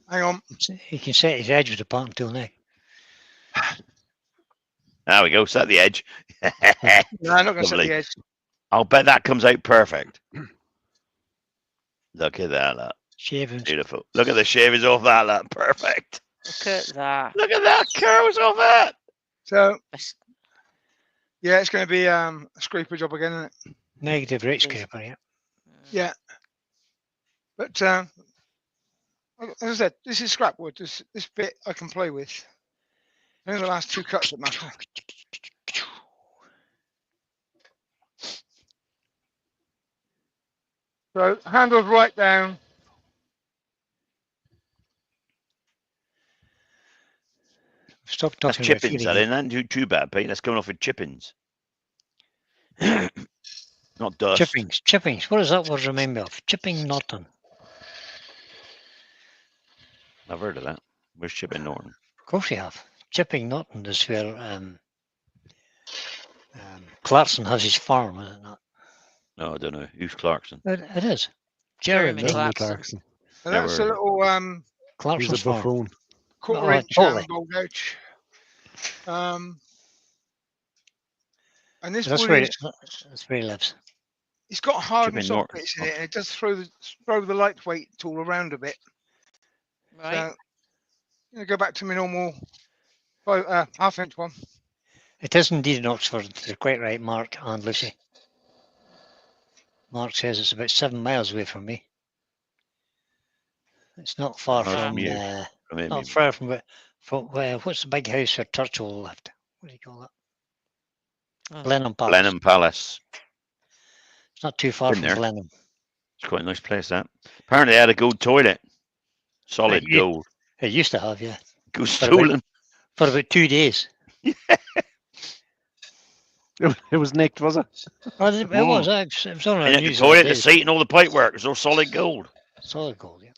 Hang on. He can set his edge with the part until now. There we go. Set the edge. No, I'm not going to set Lovely. the edge. I'll bet that comes out perfect. Look at that. Look. Shavings. Beautiful. Look at the shavings off that. Look. Perfect. Look at that. Look at that. Curls off that. So, Best- yeah, it's going to be a scraper job again, isn't it? Negative rate Yes. scraper, yeah. Yeah. But, as I said, this is scrap wood. This bit I can play with. Only the last two cuts that matter. So, handles right down. Stop That's talking about chippings. feeding That it. isn't too bad, Pete. That's coming off with chippings. Not dust. Chippings. What does that word remind me of? Chipping Norton. I've heard of that. Where's Chipping Norton? Of course you have. Chipping Norton is where Clarkson has his farm, is it not? No, I don't know. Who's Clarkson? It is. Jeremy Jeremy Jeremy Clarkson. Clarkson. And Never that's a heard of it. little He's Clarkson's a farm. buffoon. quarter inch totally. gold gouge. And this That's wood where, is, that's where he lives. it's got hard and Chipping soft Norton. bits in it, and it does throw the lightweight tool around a bit. Right. So, I'm going to go back to my normal half-inch one. It is indeed in Oxford. You're quite right, Mark and Lucy. Mark says it's about 7 miles away from me. It's not far Far from. from you. From him, Not you far from what's the big house where Churchill lived? What do you call that? Oh. Blenheim Palace. Blenheim Palace. It's not too far Been from there. Blenheim. It's quite a nice place, that. Apparently, they had a gold toilet. Solid Yeah. gold. It used to have, yeah, Gold But about- stolen. for about 2 days. It was nicked, was it? Oh, it was. It was on the And the news. toilet, the seat, and all the pipework was all solid gold. Solid gold, yeah.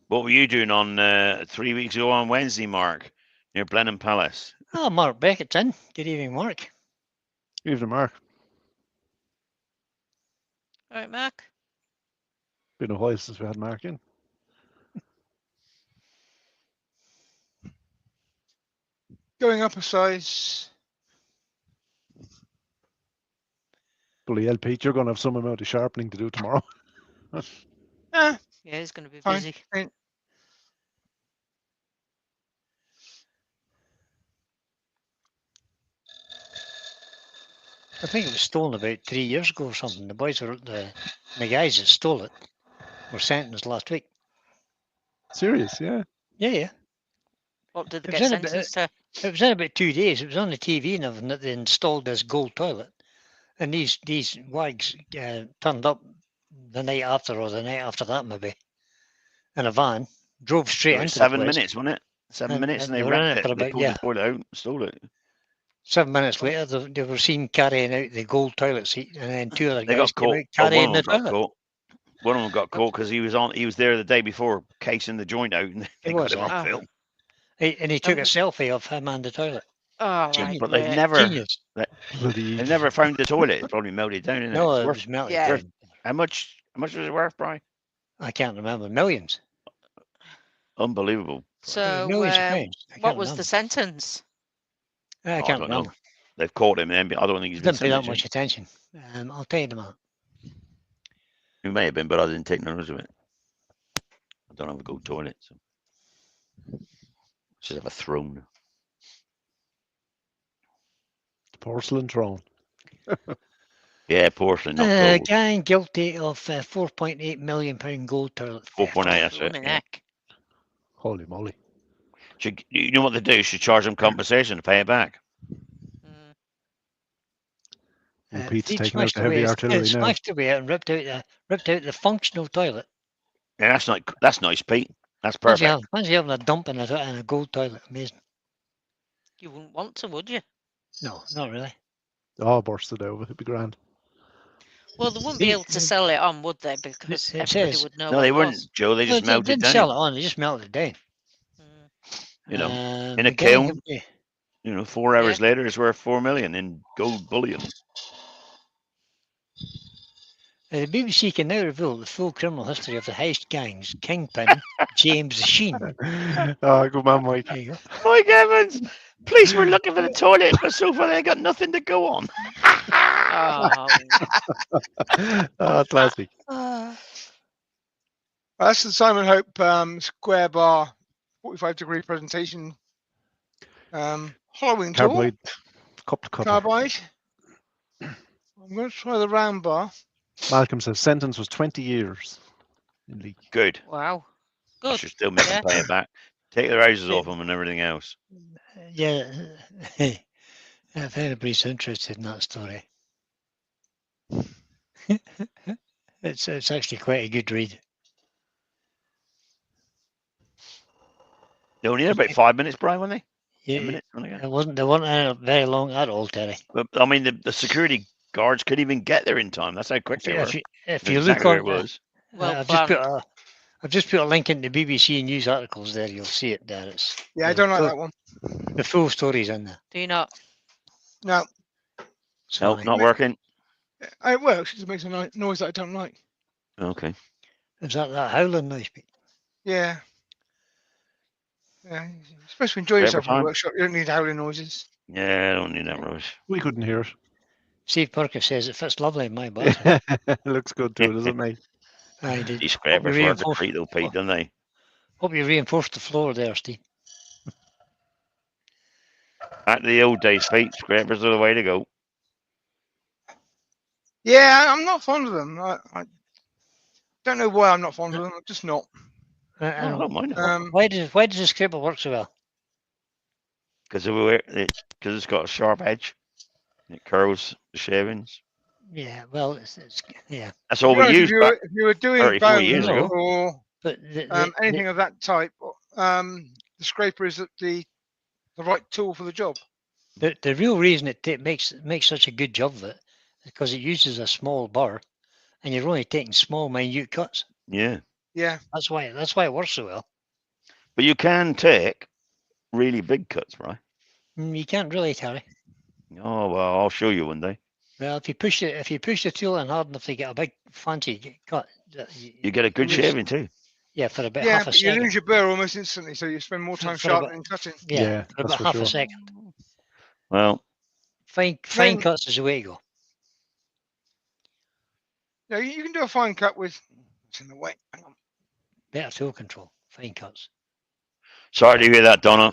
What were you doing on 3 weeks ago on Wednesday, Mark, near Blenheim Palace? Oh, Mark Beckett's in. Good evening, Mark. Evening, Mark. All right, Mark. Been a while since we had Mark in. Going up a size. Bloody hell, Pete, you're going to have some amount of sharpening to do tomorrow. Eh, Yeah, he's going to be Fine. busy. I think it was stolen about 3 years ago or something. The boys were the guys that stole it were sentenced last week. Serious, yeah. Yeah. What did they It get was in a bit- sentenced to? It was in about 2 days. It was on the TV and everything that they installed this gold toilet. And these wags turned up the night after or the night after that maybe in a van, drove straight into the 7 place. minutes, wasn't it? 7 And- minutes, and and they they were in wrapped it it. for They about- pulled yeah. the toilet out and stole it. 7 minutes later, they were seen carrying out the gold toilet seat, and then two other They guys got came caught. out carrying One the of them got toilet. caught. One of them got caught because he was there the day before casing the joint out, and they He got was, him on ah. film. And he took a Um, selfie of him and the toilet. Oh, right. Genius. But they've yeah. never, Genius. Bloody they've never found the toilet. It's probably melted down. Isn't No, it? it It's was worth, melted Yeah. down. how much was it worth, Brian? I can't remember. Millions. Unbelievable. So, Millions of pounds. I what can't was the remember. sentence? I Oh, I can't don't know. remember. They've caught him, and I don't think I he's been didn't pay that sentenced. much yet. attention. I'll tell you in a minute. He may have been, but I didn't take notice of it. I don't have a gold toilet, so should have a throne. porcelain throne. Yeah, porcelain, not gold. Guy guilty of £4.8 million gold toilet. 4.8, that's it. Blimey Yeah. heck. Holy moly. You know what they do? Should charge them compensation to pay it back. Mm. And Pete's Pete taking out smashed the heavy away- artillery now. Smashed away and ripped out the functional toilet. Yeah, that's nice, Pete. That's Fancy perfect. having a dump in a gold toilet. Amazing. You wouldn't want to, would you? No, not really. Oh, bursted out. It'd be grand. Well, they wouldn't be able to sell it on, would they? Because it everybody says- would know No, what they it wouldn't, was. Joe. They No, just they melted didn't sell down. it on. They just melted it down. Mm. You know, in a the guy kiln. company- You know, 4 hours later, it's worth 4 million in gold bullion. The BBC can now reveal the full criminal history of the heist gangs kingpin James Sheen. Oh, good man, Mike. There you go. Mike Evans, police were looking for the toilet, but so far they got nothing to go on. Oh, Oh, classic. That's the Simon Hope square bar 45-degree presentation. Hollowing tool, Carbide, couple cover. carbide. I'm going to try the round bar. Malcolm says sentence was 20 years in Leek. Good. wow. I Good. should still make them pay it back. Take their houses off them and everything else. Yeah, if anybody's interested in that story, it's actually quite a good read. They only had about 5 minutes, Brian, weren't they? Yeah, 10 minutes. Something like that. they weren't very long at all, Terry. But I mean, the security guards couldn't even get there in time. That's how quick they were. If you That's look exactly where on, it was. Well I've planned. just put a link in the BBC news articles there. You'll see it there. It's Yeah, I don't like that one. the full story's in there. Do you not? No, Nope, Sorry. not working. it works. It makes a noise that I don't like. Okay. Is that howling noise? Pete? Yeah. Yeah, you're supposed to enjoy Every yourself in the time. workshop. You don't need howling noises. Yeah, I don't need that rubbish. We couldn't hear it. Steve Perkins says it fits lovely in my bathroom. Looks good too, doesn't it? I did. These scrapers you work a reinforce- treat though, Pete, don't they? Hope you reinforced the floor there, Steve. Back to the old days, Pete. Scrapers are the way to go. Yeah, I'm not fond of them. I don't know why I'm not fond of them. I'm just not. Oh, I don't mind it. Why does the scraper work so well? Because it's got a sharp edge. It curls the shavings. Yeah, well, it's yeah. That's To all be we honest, used if back you were doing 34 bones years ago. or But anything of that type, the scraper is the right tool for the job. the real reason it makes such a good job of it is because it uses a small burr, and you're only taking small, minute cuts. Yeah. Yeah. That's why it works so well. But you can take really big cuts, right? You can't really, Terry. Oh, well, I'll show you one day. Well, if you push the tool in hard enough to get a big fancy cut, You get a good lose- shaving too. Yeah, for about Yeah, half a but you second. lose your burr almost instantly, so you spend more time For about- sharpening and cutting. Yeah, for that's about for half a sure. second. Well, Fine Then- cuts is the way to go. Yeah, you can do a fine cut with. It's in the way. Hang on. Better tool control. Fine cuts. sorry to hear that, Donna.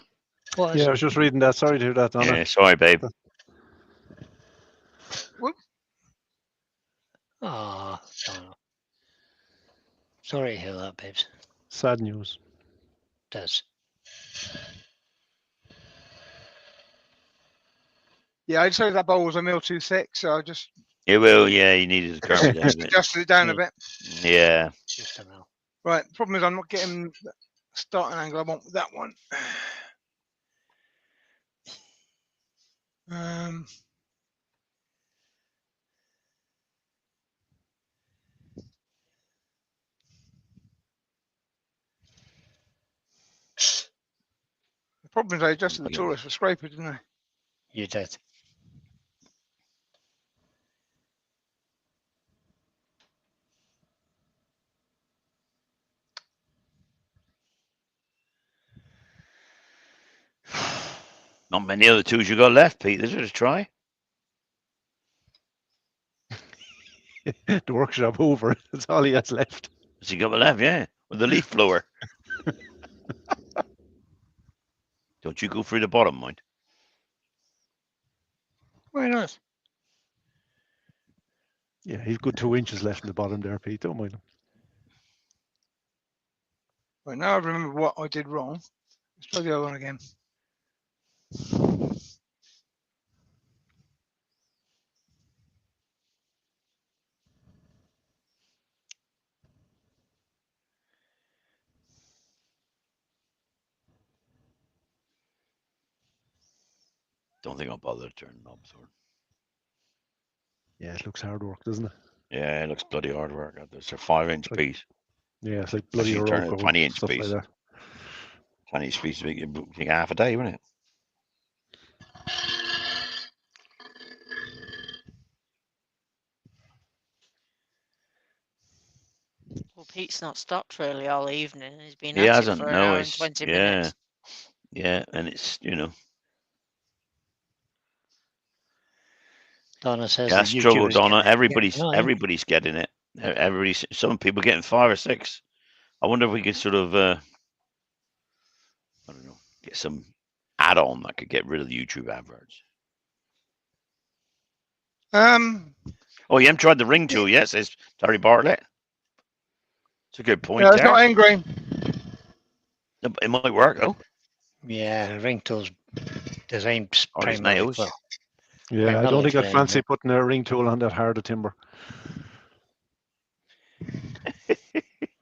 What is Yeah, I it? was just reading that. Sorry to hear that, Donna. Yeah, sorry, babe. Ah, Donna. Sorry to hear that, babes. Sad news. Does. Yeah, I decided that bowl was a mil too thick, so I just It will, yeah, you needed to carve it down a bit. adjusted it down a bit. Yeah. Just a mil. Right. The problem is I'm not getting the starting angle I want with that one. The problem is I adjusted the toolers for scraper, didn't I? You did. Not many other tools you got left, Pete. This is a try. The workshop over. That's all he has left. What's he got left? Yeah, with the leaf blower. Don't you go through the bottom, mind. Why not? Yeah, he's got 2 inches left in the bottom there, Pete. Don't mind him. Right, now I remember what I did wrong. Let's try the other one again. Don't think I'll bother to turn knobs or. Yeah, it looks hard work, doesn't it? Yeah, it looks bloody hard work. It's a 5-inch Like piece. Yeah, it's like bloody you turn it Oroco 20-inch stuff piece. like that. 20-inch piece would take half a day, wouldn't it? Well, Pete's not stopped really all evening. He's been He at it hasn't. for an No, hour and it's 20 yeah, minutes. yeah, and it's Donna says gas the trouble, YouTubers Donna. getting annoying. Everybody's getting it. Some people getting 5 or 6. I wonder if we could sort of I don't know, get some add-on that could get rid of the YouTube adverts. Oh, you haven't tried the ring tool yet, says Terry Bartlett. It's a good point Yeah, it's there. not angry. It might work though. Yeah, ring tools designed Hard as primarily nails. for. Yeah, I don't Primarily think for I'd fancy engine. putting a ring tool on that hard of timber.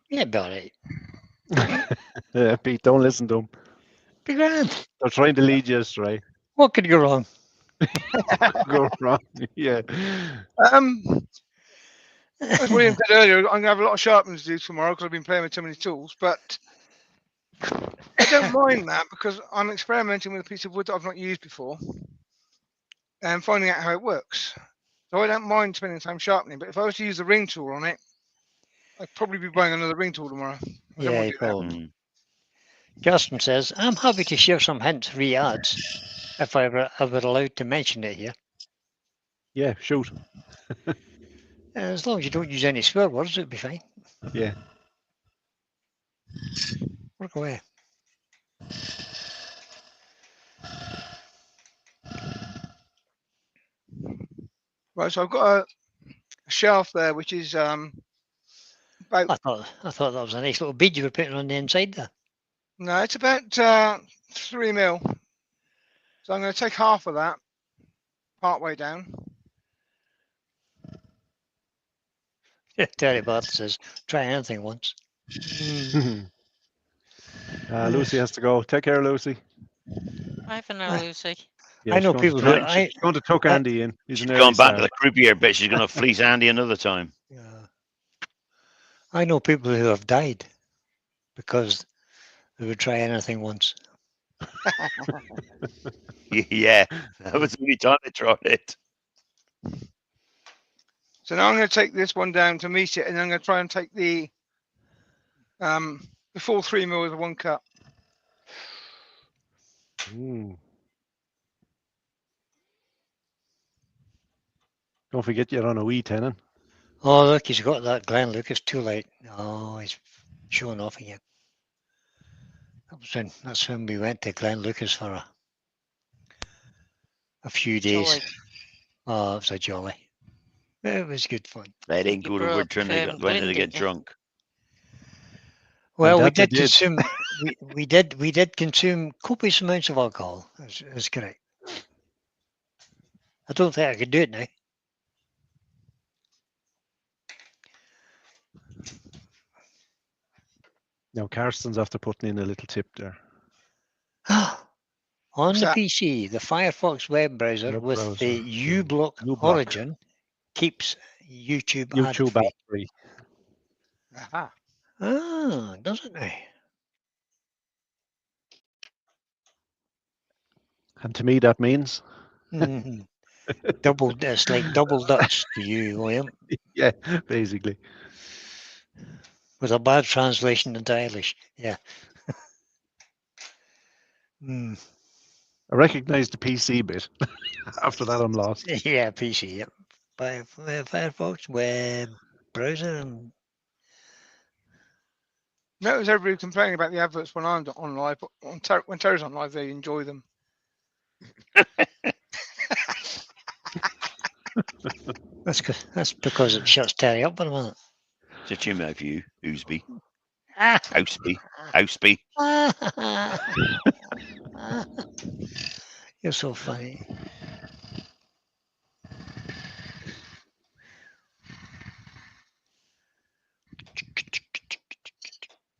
Yeah, about it. Yeah, Pete, don't listen to them. Be grand. They're trying to lead you astray. What could go wrong? Go wrong. Yeah. As William said earlier, I'm going to have a lot of sharpening to do tomorrow because I've been playing with too many tools. But I don't mind that because I'm experimenting with a piece of wood that I've not used before and finding out how it works. So I don't mind spending time sharpening. But if I was to use the ring tool on it, I'd probably be buying another ring tool tomorrow. I don't Yeah, want you to do that. probably. Justin says, I'm happy to share some hints re ads if I were allowed to mention it here. Yeah, shoot. As long as you don't use any swear words, it'll be fine. Yeah. Work away. Right, so I've got a shelf there, which is about I thought that was a nice little bead you were putting on the inside there. no, it's about 3 mil. So I'm going to take half of that, part way down. Terry Bartlett says, try anything once. Lucy has to go. Take care, Lucy. Bye for now, Lucy. Yeah, I know she's people going who to, she's going to tuck Andy in. He's She's an gone early back to starter. the croupier bit. She's going to fleece Andy another time. I know people who have died because they would try anything once. Yeah, that was the only time they tried it. So now I'm going to take this one down to meet it, and then I'm going to try and take the full 3 mil with 1 cut. Don't forget you're on a wee tenon. Oh, look, he's got that Glenn Lucas too late. Oh, he's showing off again. That's when we went to Glenn Lucas for a few days. Jolly. Oh, it was a jolly. It was good fun. They didn't You go to broke, Woodturn. They Glyn, went to get didn't you? drunk. Well, we that they did did. consume. we did consume copious amounts of alcohol. That's correct. I don't think I could do it now. Now, Karsten's after putting in a little tip there. On What's the that? PC, the Firefox web browser Web with browser, the uBlock uBlock. origin keeps YouTube YouTube ad-free. ad free. Aha. Ah, does it now? And to me, that means, Mhm. It's like double Dutch to you, William, yeah, basically. with a bad translation into Irish. Yeah. Hmm. I recognize the PC bit. After that, I'm lost. Yeah, PC. Yep. By Firefox web browser. And Notice everybody complaining about the adverts when I'm on live. But when Terry's on live, they enjoy them. that's because it shuts Terry up in a minute. Shut your mouth, you, Oosby. Ah. Houseby. You're so funny.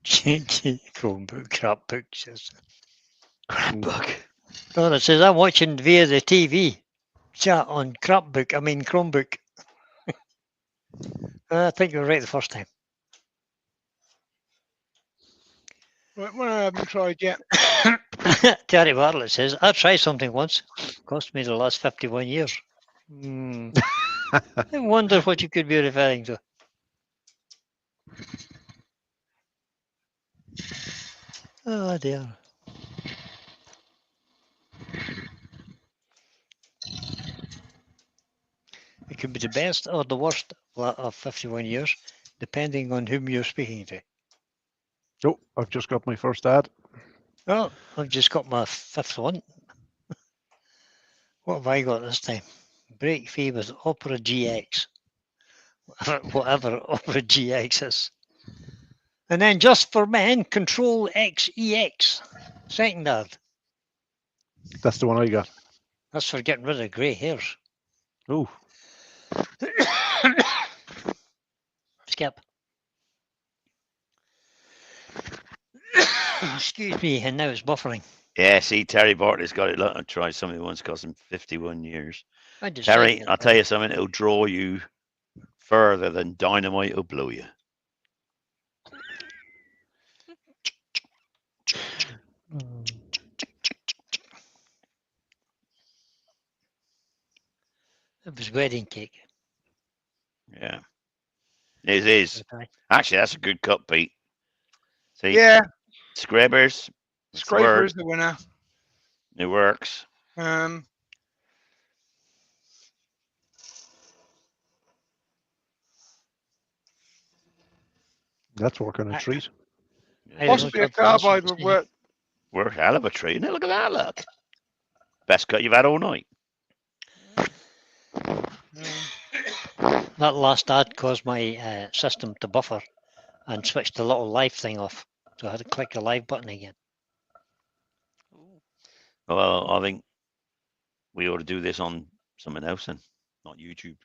Chromebook, crapbook says. Crapbook. Donna says, I'm watching via the TV chat on Chromebook. I think you were right the first time. Right, one I haven't tried yet. Terry Bartlett says, I tried something once. Cost me the last 51 years. I wonder what you could be referring to. Oh dear. It could be the best or the worst of 51 years, depending on whom you're speaking to. Oh, I've just got my first ad. Oh, I've just got my fifth one. What have I got this time? Break fee with Opera GX. Whatever Opera GX is. And then just for men, Control XEX. Second ad. That's the one I got. That's for getting rid of grey hairs. Oh, Skip. Excuse me, and now it's buffering. Yeah, see, Terry Bartley's got it. Look, I tried something once, cost him 51 years. I just Terry, said I'll tell you something, it'll draw you further than dynamite will blow you. it was wedding cake. Yeah. It is. Okay. Actually, that's a good cut, Pete. See, Yeah, Scrabbers. That's the Scraper word. is the winner. It works. that's working a treat. I don't Possibly know, a carbide would see. work. Work hell of a treat. Isn't it? Look at that, look. Best cut you've had all night. That last ad caused my system to buffer and switched the little live thing off. So I had to click the live button again. Ooh. Well, I think we ought to do this on something else then, not YouTube.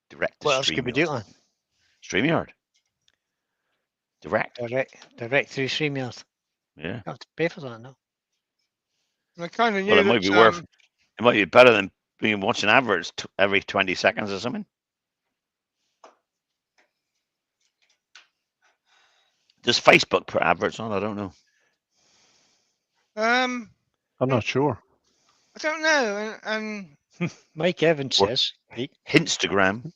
Direct to What else could we do it StreamYard. on? StreamYard. Direct. Direct through StreamYard. Yeah. I have to pay for that now. I kind of knew Well, it that. might be worth. It might be better than being watching adverts every 20 seconds or something. Does Facebook put adverts on? I don't know. I'm I'm not sure. I don't know, and Mike Evans Or- says, Pete, Instagram.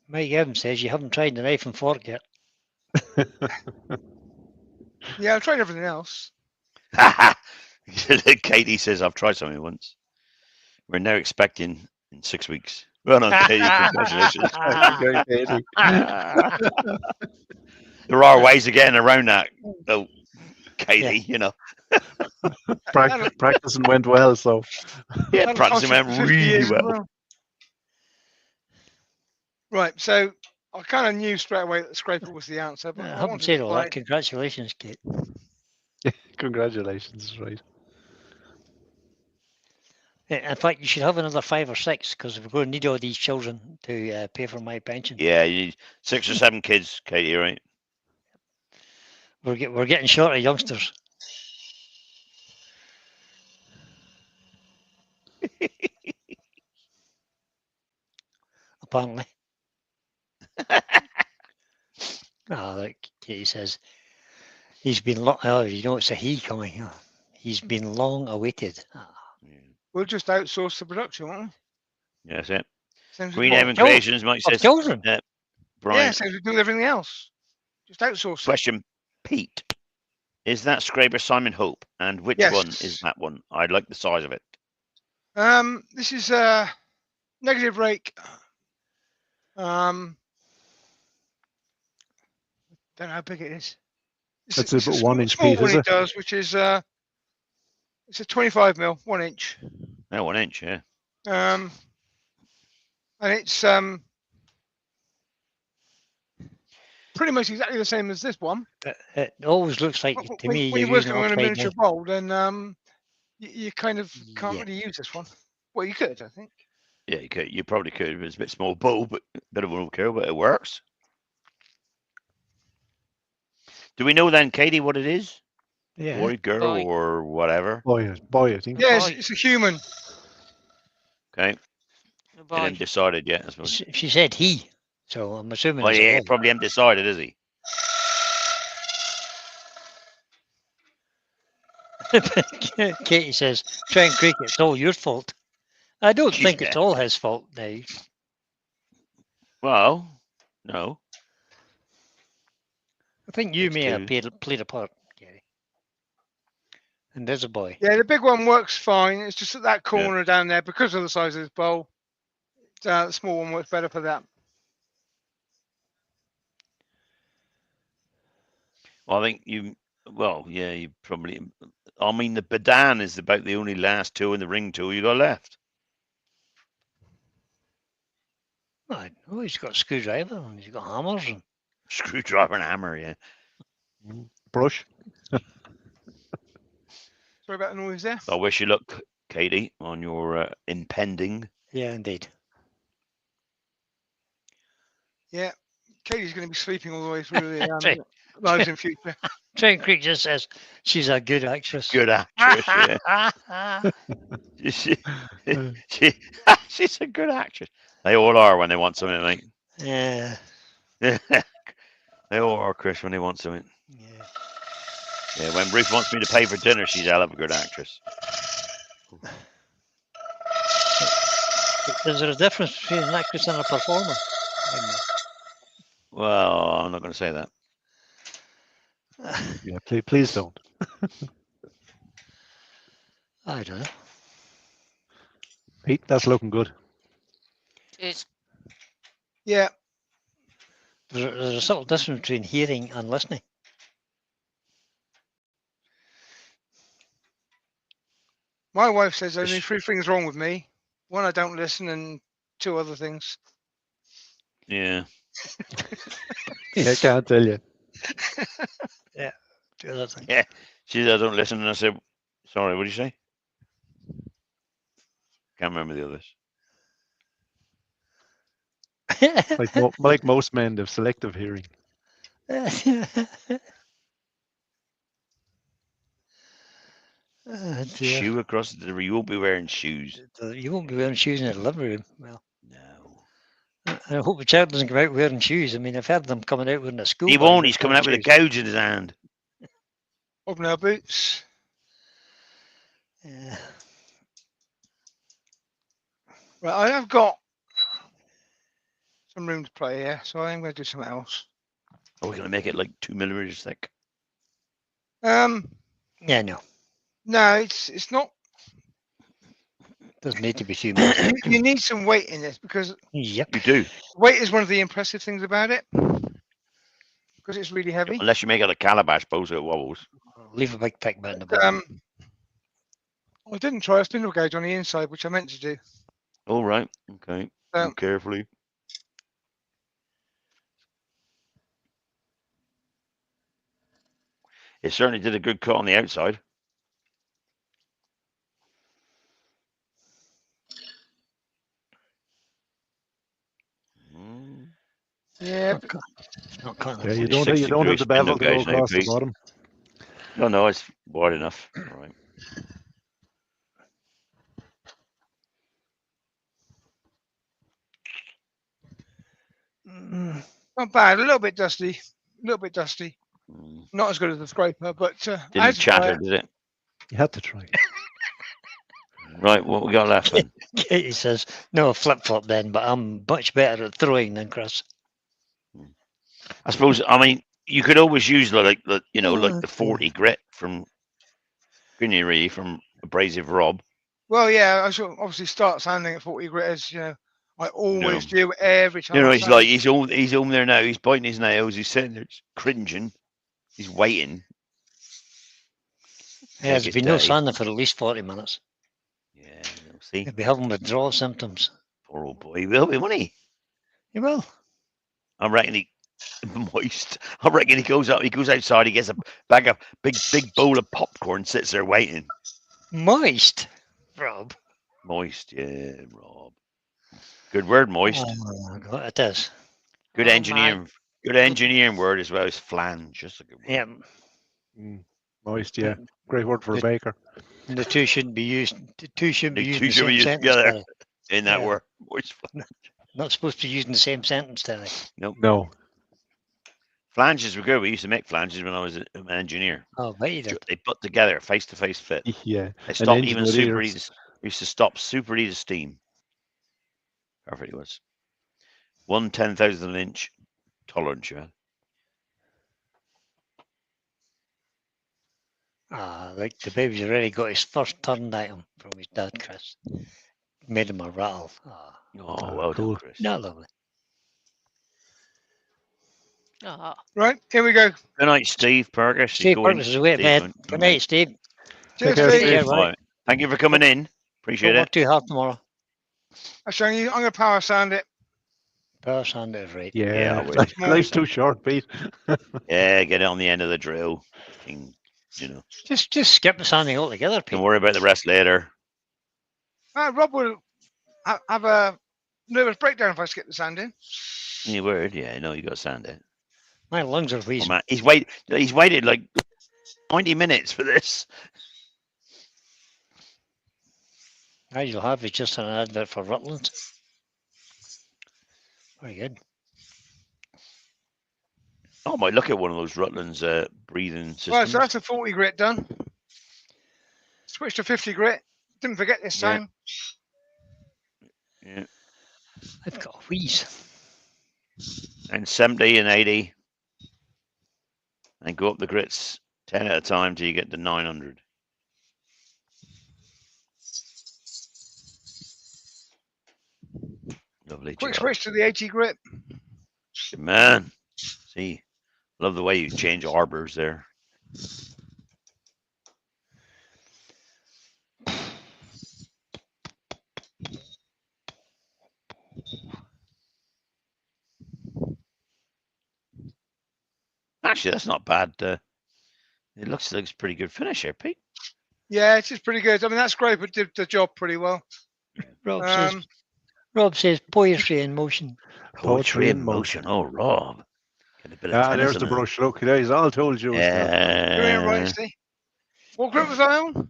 Mike Evans says you haven't tried the knife and fork yet. yeah, I've tried everything else. Katie says I've tried something once. We're now expecting in 6 weeks. Well done, Katie. Congratulations. Okay, Katie. There are ways of getting around that, though, Katie. You know, Practicing went well, so yeah, That'll practicing cost went you 50 really years as well. Right, so I kind of knew straight away that the scraper was the answer, but I I haven't wanted said to all play. that. Congratulations, Kate. congratulations, right? In fact, you should have another 5 or 6 because we're going to need all these children to pay for my pension. Yeah, you need 6 or 7 kids, Katie, right? We're getting short of youngsters. Apparently. Like Katie says, he's been oh, you know it's a he coming. Huh? He's been long awaited. We'll just outsource the production, won't we? Yeah, that's it. Same as Green we do- Heaven Creations, Mike Of says. children. Yeah, Brian, same as we do everything else. Just outsource it. question, Pete. Is that scraper Simon Hope? And which Yes. one is that one? I'd like the size of it. This is a negative rake. Don't know how big it is. That's it's about 1 inch, small Pete, one is it it? does, which is it's a 25 mil, 1 inch. No, 1 inch, yeah. And it's pretty much exactly the same as this one. It always looks like to When, me when you're you're using working on a upside miniature down. bowl, then you kind of can't Yeah. really use this one. Well, you could, I think. Yeah, you could. You probably could. It's a bit small bowl, but a bit of an overkill, but it works. Do we know then, Katie, what it is? Yeah. Boy, girl, Boy. or whatever? Boy, I think. Yeah, Boy. it's a human. Okay. A They haven't boy. decided yet, I suppose. She said he, so I'm assuming Well, it's yeah, a he boy. probably haven't decided, is he? Katie says, Trent Creek, it's all your fault. I don't think it's Yeah. all his fault now. Well, no. I think you Takes may have two. played a part, Gary. And there's a boy. Yeah, the big one works fine. It's just at that corner down there because of the size of this bowl. The small one works better for that. Well, I think you. Well, yeah, you probably. I mean, the Badan is about the only last two in the ring tool you got left. I know he's got a screwdriver and he's got hammers. And Screwdriver and hammer, yeah. Brush. Sorry about the noise there. I wish you luck, Katie, on your impending. yeah, indeed. Yeah, Katie's going to be sleeping all the way through the That's right. lives in future. Trent Creek just says she's a good actress. Good actress, yeah. She's a good actress. They all are when they want something, mate. Yeah. They all are, Chris, when they want something. Yeah. Yeah, when Ruth wants me to pay for dinner, she's a hell of a good actress. Is there a difference between an actress and a performer? Well, I'm not going to say that. Yeah, please don't. I don't know. Pete, that's looking good. It's Yeah, There's a subtle difference between hearing and listening. my wife says there's only Yes. 3 things wrong with me. 1, I don't listen, and 2 other things. Yeah. Yeah, I can't tell you. The other thing. Yeah. She said, I don't listen. And I said, sorry, what did you say? Can't remember the others. Like most men, they've selective hearing. Oh, dear. Shoe across the river. You won't be wearing shoes. You won't be wearing shoes in the living room. Well, No. I hope the child doesn't come out wearing shoes. I mean, I've heard them coming out wearing a school. He bag won't. with He's coming out with a shoes. gouge in his hand. Hobnail boots. Yeah. Right, I have got some room to play here, so I am going to do something else. Are we going to make it like 2 millimeters thick? Yeah, no. No, it's not. Doesn't need to be 2 minutes. You need some weight in this because Yep. You do. weight is one of the impressive things about it because it's really heavy. Unless you make it a calabash bow so it wobbles. Leave a big pick behind the bottom. I didn't try a spindle gauge on the inside, which I meant to do. All right. Okay. Um, Carefully. It certainly did a good cut on the outside. Yeah, Not cut- it's not cutting Yeah, it. you Only don't 60 have degree the bevel spindle to go gauge now, across the please. bottom. No, it's wide enough. All right. not bad. A little bit dusty. A little bit dusty. Mm. Not as good as the scraper, but I Didn't had to try chatter, it. did it? You had to try. Right. What we got left then? Katie says, no, flip flop then, but I'm much better at throwing than Chris. I suppose. I mean, you could always use like the 40 grit from Greenery from Abrasive Rob. Well, yeah, I should obviously start sanding at 40 grit as I always do every time. You know, I he's sand. like he's home there now. He's biting his nails. He's sitting there cringing. He's waiting. Yeah, Take there's his been no day. sanding for at least 40 minutes. Yeah, see, He'll be having withdrawal symptoms. poor old boy. He will be, won't he? He will. I reckon he moist. I reckon he goes out. He goes outside. He gets a bag of big bowl of popcorn. Sits there waiting. Moist, Rob. Moist, yeah, Rob. Good word, moist. Oh, God, it is. Good Oh, engineering. Good engineering word as well as flange. Just a good word. Yeah, Moist, yeah. Great word for a baker. the two shouldn't be used. The two shouldn't be The used two in the should be same used sentence. together. Gary. in that Yeah. word. Voice Not supposed to be using the same sentence, Terry. No. flanges were good. We used to make flanges when I was an engineer. Oh, bet you did. They put together face-to-face fit. Yeah. They An stopped engine even with super ears. heated. We used to stop super heated steam. Perfect it was. 1/10,000 inch tolerance, you had. Like the baby's already got his first turned item from his dad, Chris. Made him a rattle. Oh, well cool. done, Chris. Not lovely. Oh, Right, here we go. Good night, Steve Perkins. Steve Perkins is away to bed. Good night, Steve. Cheers, care, Steve. Steve. Yeah, right. Thank you for coming in. Appreciate Don't work it. too hard tomorrow. I'm showing you. I'm going to power sand it. Power sand is right. Yeah. I will. Life's too short, Pete. Yeah, get it on the end of the drill. Fucking, you know. Just skip the sanding altogether, Pete. Don't worry about the rest later. Rob will have a nervous breakdown if I skip the sand in. You would, yeah. I know you got to sand it. My lungs are Oh, wheezing. man. He's waited like 90 minutes for this. All you'll have is just an advert for Rutland. Very good. Oh, I might look at one of those Rutland's breathing systems. Right, so that's a 40 grit done. Switch to 50 grit. Didn't forget this Yeah. time. Yeah. I've got a wheeze. And 70 and 80. And go up the grits 10 at a time till you get to 900. Lovely Quick job. switch to the 80 grit. Good man. See, love the way you change arbors there. Actually, that's not bad. It looks like it's pretty good finish here, Pete. Yeah, it's just pretty good. I mean, that scraper did the job pretty well. Rob Um, says poetry in motion. Poetry in motion. Oh, Rob. Get a bit of There's the Tennyson in. brush. Look, he's all told you. doing it right, Yeah. see? What grit was I on?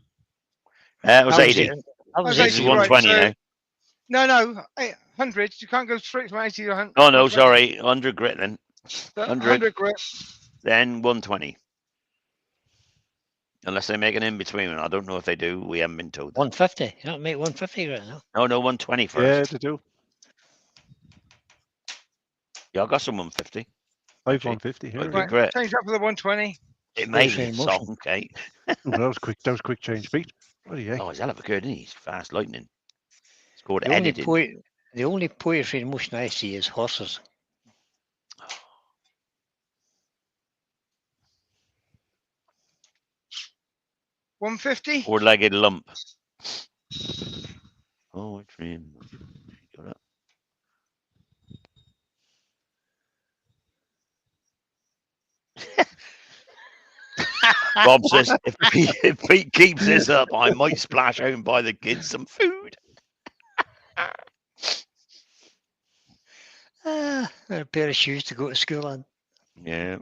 It was 80. That was was This is 80, 120 right, now. No, 800. You can't go straight from 80 to 100. Oh, no, sorry. 100 grit then. 100 grit. Then 120. Unless they make an in between. I don't know if they do. We haven't been told. 150. You don't make 150 right now. Oh, no, 120 Yeah, first. they do. Yeah, I got some 150. 150 here. Okay. Right, grit. change that for the 120. It may Poetry be in salt motion. and cake. Ooh, that was quick. That was quick change, Pete. Bloody heck. Oh, he's hell of a good, isn't he? He's fast lightning. It's called The only, editing. the only poetry in motion I see is horses. $150. Four-legged lump. Oh, dream. Got it. Bob says, if Pete keeps this up, I might splash out and buy the kids some food. A pair of shoes to go to school on. Yeah.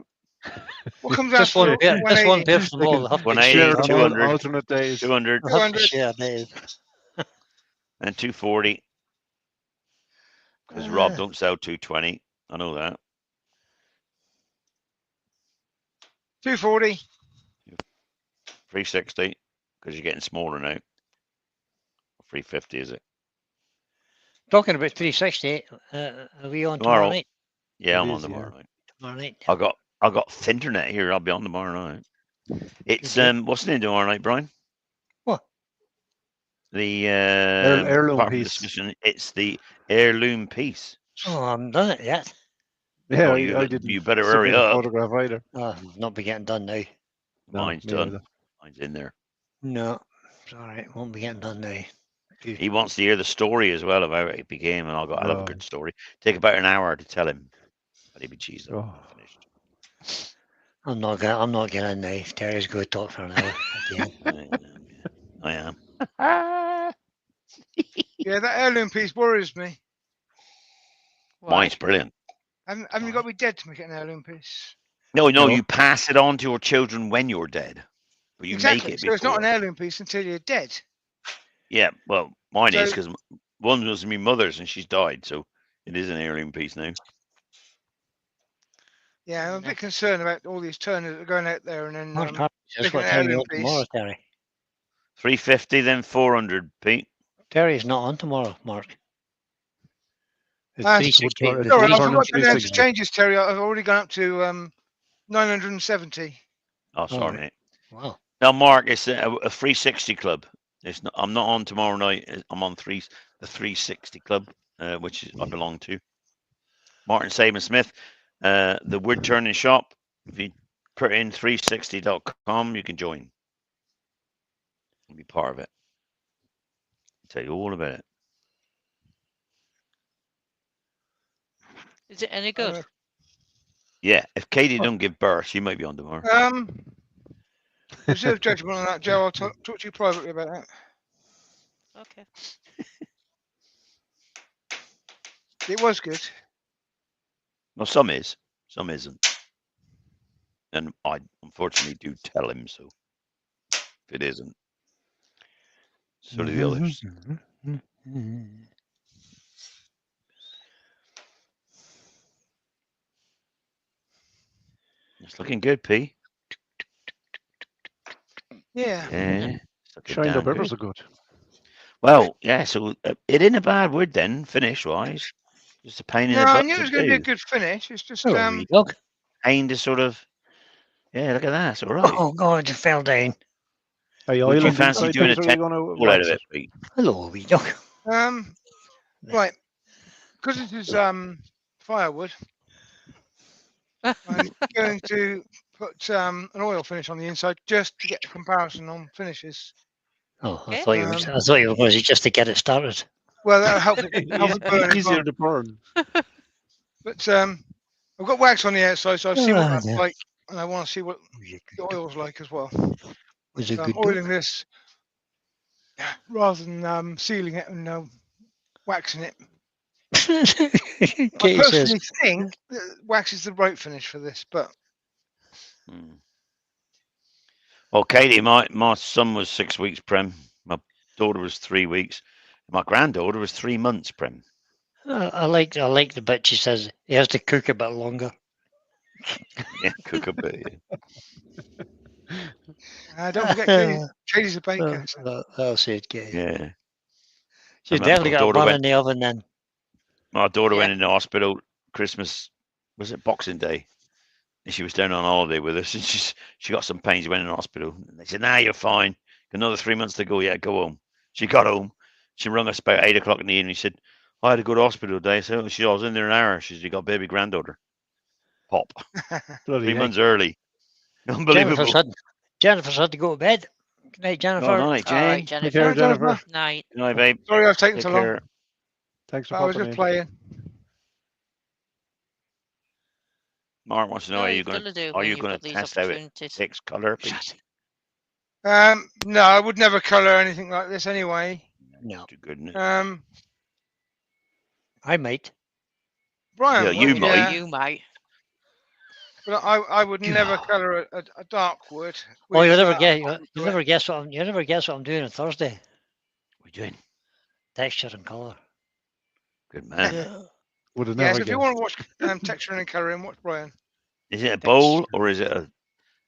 What comes Just after one, just one 180? person of all. They'll have to 180, share Share them them all. 200. alternate days. 200 They'll have to 200. share days. and 240. Because Rob don't sell 220. I know that. 240. 360. Because you're getting smaller now. 350, is it? Talking about 360, are we on Tomorrow. tomorrow night? Yeah, It I'm is, on tomorrow yeah. night. Tomorrow night. I got Finternet here. I'll be on tomorrow night. It's Okay. what's the name tomorrow night, Brian? What? The heirloom apart from piece. discussion, it's the heirloom piece. Oh, I haven't done it yet. Yeah, Oh, I didn't. you better submit hurry a up. photograph either. Not be getting done now. No, Mine's me done. either. Mine's in there. No, it's all right. Won't be getting done now. He wants to hear the story as well of how it became, and I love a Oh. good story. Take about an hour to tell him, but he'd be cheesed. Oh. Finished. I'm not getting in now. Terry's going to talk for an hour at the end. I am. Yeah, that heirloom piece worries me. Mine's brilliant. Haven't you got to be dead to make it an heirloom piece? No, No. you pass it on to your children when you're dead, but you Exactly. make it So before. it's not an heirloom piece until you're dead. Yeah, well, mine is So- because One was my mother's, and she's died, so it is an heirloom piece now. Yeah, I'm a No. bit concerned about all these turners that are going out there and then Mark Harris says, making what an time are you heirloom on tomorrow, piece. Terry? 350, then 400, Pete. Terry's not on tomorrow, Mark. The Ah, 360. Woodburn- The it's Sorry, I Woodburn forgot and to announce the 360. changes, Terry. I've already gone up to 970. Oh, sorry, right. mate. Wow. Now, Mark, it's a 360 club. It's not. I'm not on tomorrow night. I'm on the 360 club, which I belong to. Martin Saban Smith, the wood turning shop. If you put in 360.com, you can join and be part of it. I'll tell you all about it. Is it any good? Yeah, if Katie don't give birth, she might be on tomorrow. Reserve judgment on that, Joe. I'll talk to you privately about that. Okay. It was good. Well, some is, some isn't. And I unfortunately do tell him so. If it isn't, so do the others. It's looking good, P. Yeah. Yeah, it's looking Shined damn up ever good. so good. Well, yeah, so it ain't a bad wood then, finish-wise. Just a pain in No, the I butt knew it to was going to be a do. good finish. It's just Hello, wee dog. Pain to sort of, yeah, look at that, it's all right. Oh, God, you fell down. Are you Would you oiling the fancy inside doing a things or are you 10 going to all out wax of it? it, Pete? Hello, wee dog. right. Because this is firewood, I'm going to put an oil finish on the inside just to get a comparison on finishes. Oh, I Okay. thought you were. I thought you were going to just to get it started. Well, that'll help it burn as Easier well. to burn. But I've got wax on the outside, so I've seen what Ah, that's yeah. like, and I want to see what Was a the good oil's like as well. Was a So I'm good oiling this rather than sealing it and waxing it. dog. I Katie says, personally think that wax is the right finish for this, but Hmm. Well, Katie, my son was 6 weeks prem. My daughter was 3 weeks. My granddaughter was 3 months prem. I like the bit she says he has to cook a bit longer. Yeah, cook a bit. Yeah. don't forget Katie's a baker. So. I'll say it, Katie. Yeah. She's my definitely got a daughter bun went- in the oven then. My daughter Yeah. went in the hospital Christmas, was it Boxing Day? And she was down on holiday with us, and she got some pain. She went in the hospital. And they said, "Nah, you're fine. Another 3 months to go. Yeah, go home." She got home. She rung us about 8 o'clock in the evening. She said, "I had to go to hospital today." So I was in there an hour. She said, "You got baby granddaughter." Pop. Bloody 3 heck. months early. Unbelievable. Jennifer's had to go to bed. Good night, Jennifer. All right, All right, Jane. Jennifer. care, Jennifer. Night. Good night, babe. Sorry I've taken Take so long. care. Thanks for I was popping just in. playing. Mark wants to know, No, are you've you going gotta do to it when you've going got to these test out it opportunities. 6 color piece? No, I would never colour anything like this anyway. No, Too good, isn't it? I might. Brian, Yeah, you would, might. yeah, You might. but I would never colour a dark wood. Oh, you'll with, never a guess. bottom You'll to it. never guess what you never guess what I'm doing on Thursday. What are you doing? Texture and colour. Good man. Would have Yeah, never so if you guessed. want to watch texturing and colouring, watch Brian. Is it a bowl Texture. or is it a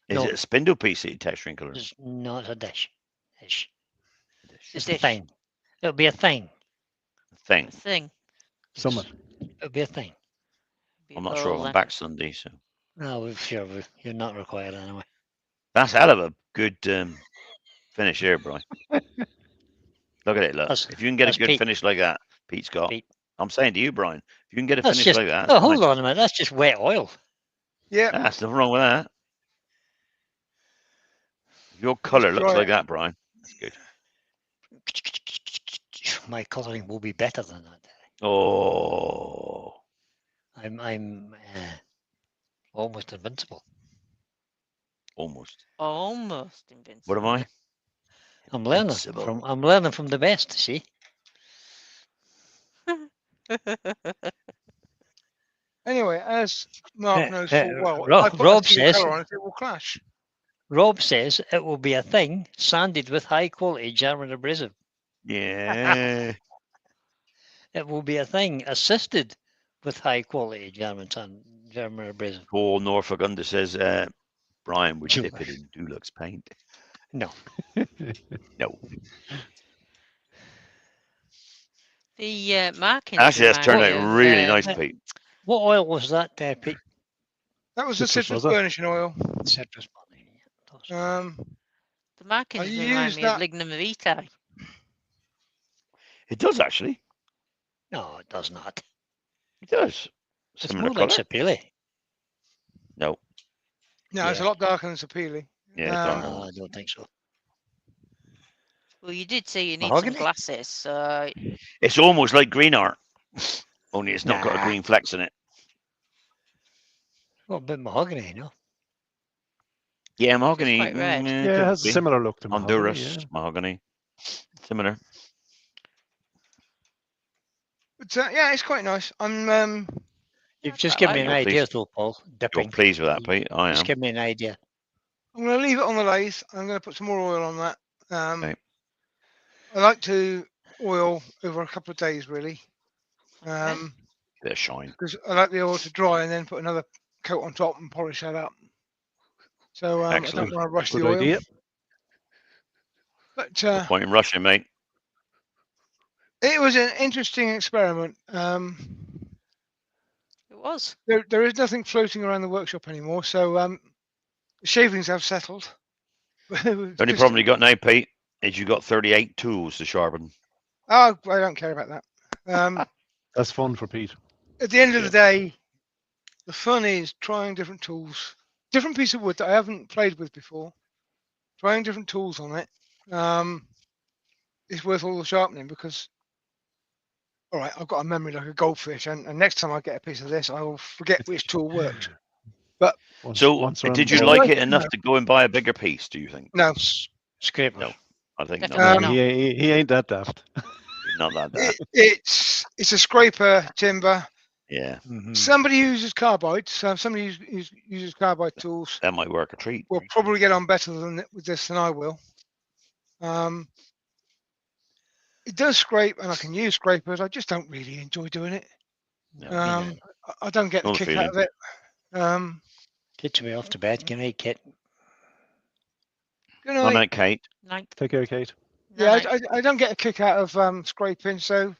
No. it a spindle piece that you texturing color? No, it's a dish. Dish. A It's a dish. thing. It'll be a thing. Thing. Thing. Summit. It'll be a thing. Be I'm not sure if bowl I'm then. back Sunday, so No, you're not required anyway. that's hell of a good finish here, Brian. Look at it, look. That's- If you can get a that's good Pete. finish like that, Pete Scott. Pete. I'm saying to you, Brian, if you can get a That's finish just. like that, Oh, that's hold fine. on a minute. That's just wet oil. Yeah, That's nothing wrong with that. If your colour looks dry like it. that, Brian, that's good. My colouring will be better than that. Oh, I'm almost invincible. almost. Almost invincible. What am I? I'm learning Invincible. from the best. See, Anyway, as Mark knows full well, Rob- I put Rob a single says- colour on it, it will clash. Rob says it will be a thing sanded with high quality German abrasive. Yeah. it will be a thing assisted with high quality German abrasive. Paul Norfolk Under says Brian would Sure. dip it in Dulux paint. No, No. The markings Actually, that's turned remind out me of, really nice, Pete. what oil was that, Pete? That was the Citrus, citrus was it? burnishing oil. Citrus. Um, the markings you remind use me of that- lignum vitae. It does actually. No, it does not. It does. It's Similar more like colour. Sapele. No. no, it's a Yeah. lot darker than Sapele. Yeah, darker. No, I don't think so. Well, you did say you need Mahogany? some glasses, so It's almost like green art, only it's not got a Nah. green flecks in it. Well, a bit mahogany, no? Yeah, mahogany. quite red. mm, Yeah, it could has a be. similar look to mahogany. Honduras Yeah. mahogany. Similar. But yeah, it's quite nice. I'm You've I just quite given me like an that. idea, Please. though, Paul. You're Dipping. pleased with that, Pete? I Just am. give me an idea. I'm going to leave it on the lathe. I'm going to put some more oil on that. Okay. I like to oil over a couple of days, really, Bit of shine. because I like the oil to dry and then put another coat on top and polish that up. So I Excellent. don't want to rush Good the oil. idea. But No point in rushing, mate. it was an interesting experiment. it was. There is nothing floating around the workshop anymore, so the shavings have settled. The only problem you got now, Pete, is you got 38 tools to sharpen. Oh, I don't care about that. That's fun for Pete. At the end of Yeah. the day, the fun is trying different tools, different piece of wood that I haven't played with before. Trying different tools on it is worth all the sharpening because, all right, I've got a memory like a goldfish, and next time I get a piece of this, I will forget which tool worked. So, around did the you ball. like Right, it enough no. to go and buy a bigger piece, do you think? No, Scraper. No. I think Definitely not. Um, not. He ain't that daft. Not that bad. it's a scraper timber. Yeah, Mhm. Somebody uses carbide, so somebody uses carbide tools that might work a treat. will probably get on better with this than I will. It does scrape, and I can use scrapers. I just don't really enjoy doing it. No. I don't get the Know the kick feeling. out of it. Get me off to bed. Good night, Kit. Good Night, night. night, Kate. Night. Take care, Kate. Yeah, night. I don't get a kick out of scraping. So,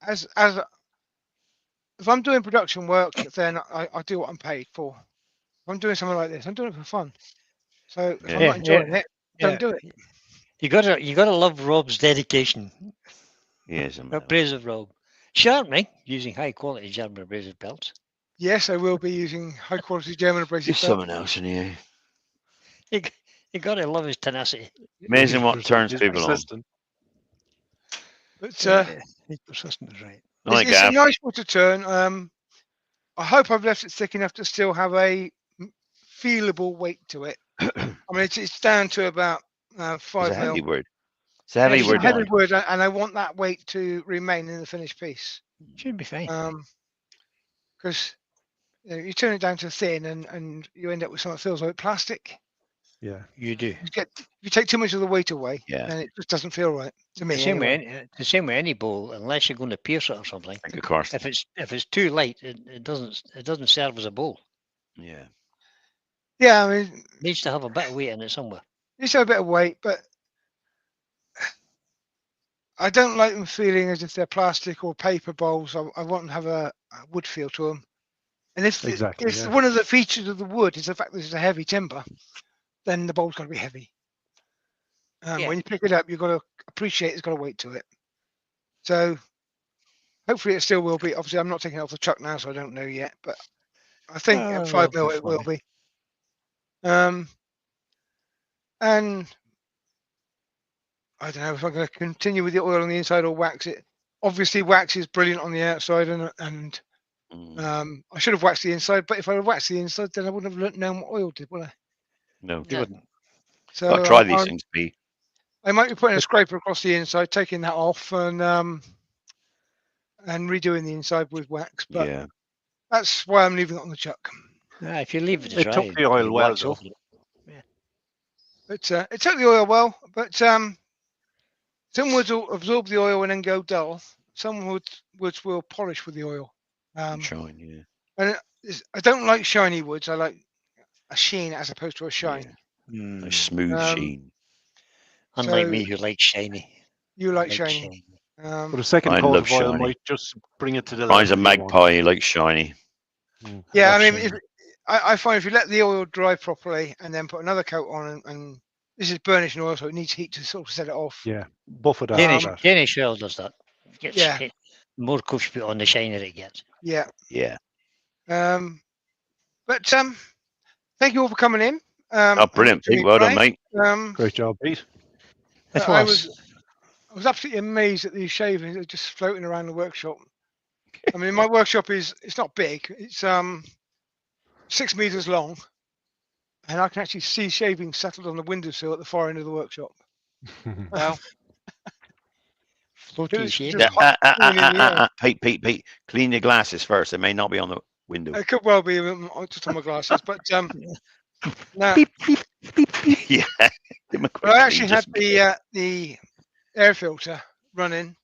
as if I'm doing production work, then I do what I'm paid for. If I'm doing something like this, I'm doing it for fun. So if I'm Yeah. not enjoying it, Yeah. don't do it. You gotta love Rob's dedication. Yes, I'm Abrasive Rob. Sharpening using high quality German abrasive belts. Yes, I will be using high quality German abrasive Just belt. something else in here. You gotta love his tenacity. Amazing He's what pers- turns he's people on. persistent. But His persistence is right. Night, it's a Gav. nice wood to turn. I hope I've left it thick enough to still have a feelable weight to it. I mean, it's down to about It's 5 a mil. heavy word. It's a heavy It's a word. heavy Mike. wood, and I want that weight to remain in the finished piece. Should be fine. Because you turn it down to thin, and you end up with something that feels like plastic. Yeah. You do. You take too much of the weight away, Yeah. and it just doesn't feel right to me. The same way, Anyway. the same way any bowl, unless you're going to pierce it or something. Think of course. If it's too light, it doesn't serve as a bowl. Yeah. Yeah, I mean, It needs to have a bit of weight in it somewhere. it's a bit of weight, but I don't like them feeling as if they're plastic or paper bowls. I want them to have a wood feel to them. And if Exactly, if yeah. one of the features of the wood is the fact that it's a heavy timber, then the bowl's got to be heavy. Yeah. When you pick it up, you've got to appreciate it's got a weight to it. So hopefully it still will be. Obviously, I'm not taking it off the truck now, so I don't know yet. But I think at 5 mil it will be. And I don't know if I'm going to continue with the oil on the inside or wax it. Obviously, wax is brilliant on the outside, and Mm. I should have waxed the inside. But if I had waxed the inside, then I wouldn't have known what oil did, would I? No. You No. wouldn't. So Got to try these things, Pete. I might be putting a scraper across the inside, taking that off, and redoing the inside with wax. But Yeah. that's why I'm leaving it on the chuck. If you leave it to It dry, took the oil you well, wax though. off it. But it took the oil well. But Some woods will absorb the oil and then go dull. Some woods will polish with the oil. Shine, yeah. And I don't like shiny woods. I like a sheen as opposed to a shine. Mm. Nice smooth Um, sheen. Unlike so me, who likes shiny. you like Like shiny. But a second I coat love of oil shiny. might just bring it to the Brian's a level you want. magpie, he likes shiny. Yeah, I love mean, shiny. I find if you let the oil dry properly and then put another coat on, and this is burnishing oil, so it needs heat to sort of set it off. Yeah, buff it out. Danish, that. Danish oil does that. Gets Yeah. the more coach put on, the shinier it gets. Yeah. Yeah. But thank you all for coming in. Oh, brilliant, Pete. Well done, mate. Great job, Pete. It I was. was absolutely amazed at these shavings that are just floating around the workshop. I mean, my workshop it's not big. It's 6 meters long, and I can actually see shavings settled on the windowsill at the far end of the workshop. Well, It Floaty was shade. just hot in the air. Pete, clean your glasses first. They may not be on the window. It could well be just on my glasses, but no. Yeah. Give 'em a quick But I clean, actually had just in case. the air filter running,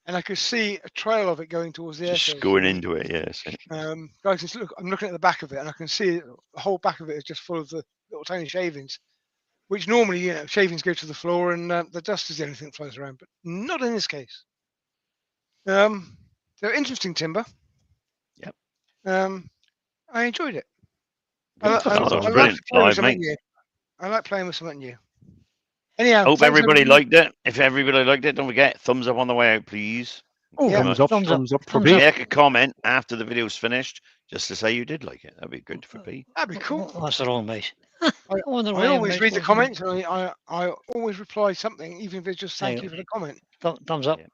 and I could see a trail of it going towards the air Just filter. going into it, yes. Guys, just look, I'm looking at the back of it, and I can see the whole back of it is just full of the little tiny shavings, which normally, shavings go to the floor, and the dust is the only thing that flows around, but not in this case. So interesting timber. Yep. I enjoyed it. Good. I Oh, that was like brilliant. playing with Live, something mate. new. I like playing with something new. Anyhow, Hope thanks, everybody everybody. liked it. If everybody liked it, don't forget, thumbs up on the way out, please. Oh, Yeah. Thumbs up for thumbs up. Pete. Make a comment after the video's finished just to say you did like it. That'd be good for Pete. That'd be cool. That's the wrong mouse. I wonder why always mouse read the wasn't- comments, and I always reply something, even if it's just thank Hang you for the comment. Thumbs up. Yeah.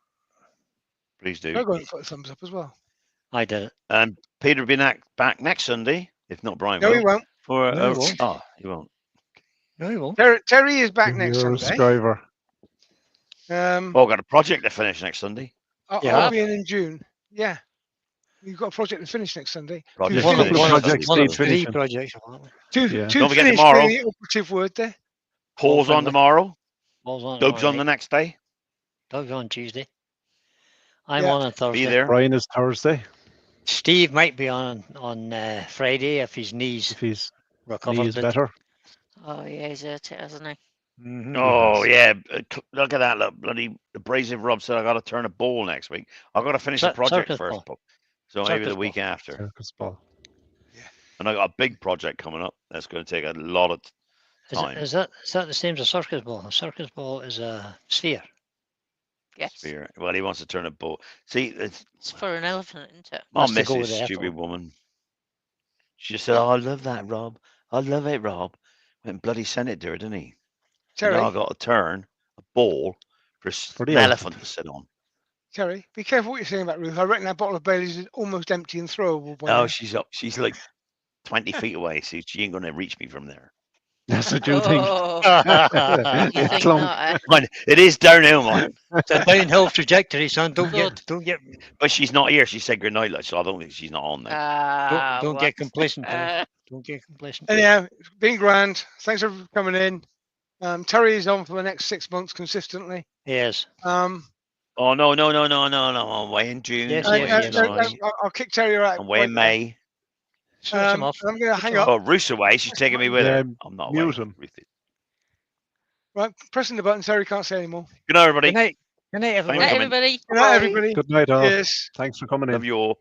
Please I'm do. going to put a thumbs up as well. I did it. And Peter will be back next Sunday, if not Brian No, he will. won't. For No, he won't. Oh, he won't. No, you won't. Terry is back next You're a Sunday. striver. Well, I've got a project to finish next Sunday. Yeah. I'll be in June. Yeah. You've got a project to finish next Sunday. Project One of finish. one of the projects one need of three finishing. projects. To Yeah. Don't forget finish tomorrow. being the operative word there. Paul's on friendly. tomorrow. Balls on. Doug's on the alright. next day. Doug's on Tuesday. I'm Yeah. on Thursday. Be there. Brian is Thursday. Steve might be on Friday if his knees If his recovered. knee is better. oh yeah, he's hurt it, hasn't he? Mhm. Oh Yes. yeah, look at that! Look, bloody abrasive Rob said I got to turn a ball next week. I got to finish the project circus first, ball. Paul. So maybe Circus the week ball. after. Circus ball. And I got a big project coming up. That's going to take a lot of time. Is that the same as a circus ball? A circus ball is a sphere. Yes. Sphere. Well, he wants to turn a ball. See, It's for an elephant, isn't it? my That's to go missus, with the stupid effort. woman. She just said, "Oh, I love that, Rob. I love it, Rob." Went and bloody sent it to her, didn't he? So Terry, now I got to turn a ball for the an elephant. elephant to sit on. Terry, be careful what you're saying about Ruth. I reckon that bottle of Bailey's is almost empty and throwable by No, now. she's up. She's like 20 feet away, so she ain't going to reach me from there. That's what you think. Oh, you It's think long. not, eh? Man, it is downhill, man. It's a downhill trajectory, son. Don't Good. get But she's not here. She said goodnight, like, so I don't think she's not on there. don't What? get complacent. Tom. Uh, Don't get complacent. Anyhow, it's been grand. Thanks everyone for coming in. Terry is on for the next 6 months consistently. Yes. Oh, no. I'm away in June. Yes, I'm away yes, in yes, July. yes. I'll kick Terry out. I'm away in May. Switch him off. I'm going to hang Switch up. Oh, Ruth's away. She's taking me with her. I'm not away. Mute him. Ruth is. Right, pressing the button. Terry can't say anymore. Good night, everybody. Good night. Good night, Thanks for everyone. coming. everybody. Good night, everybody. Good night, all. Cheers. Thanks for coming in. Love you all.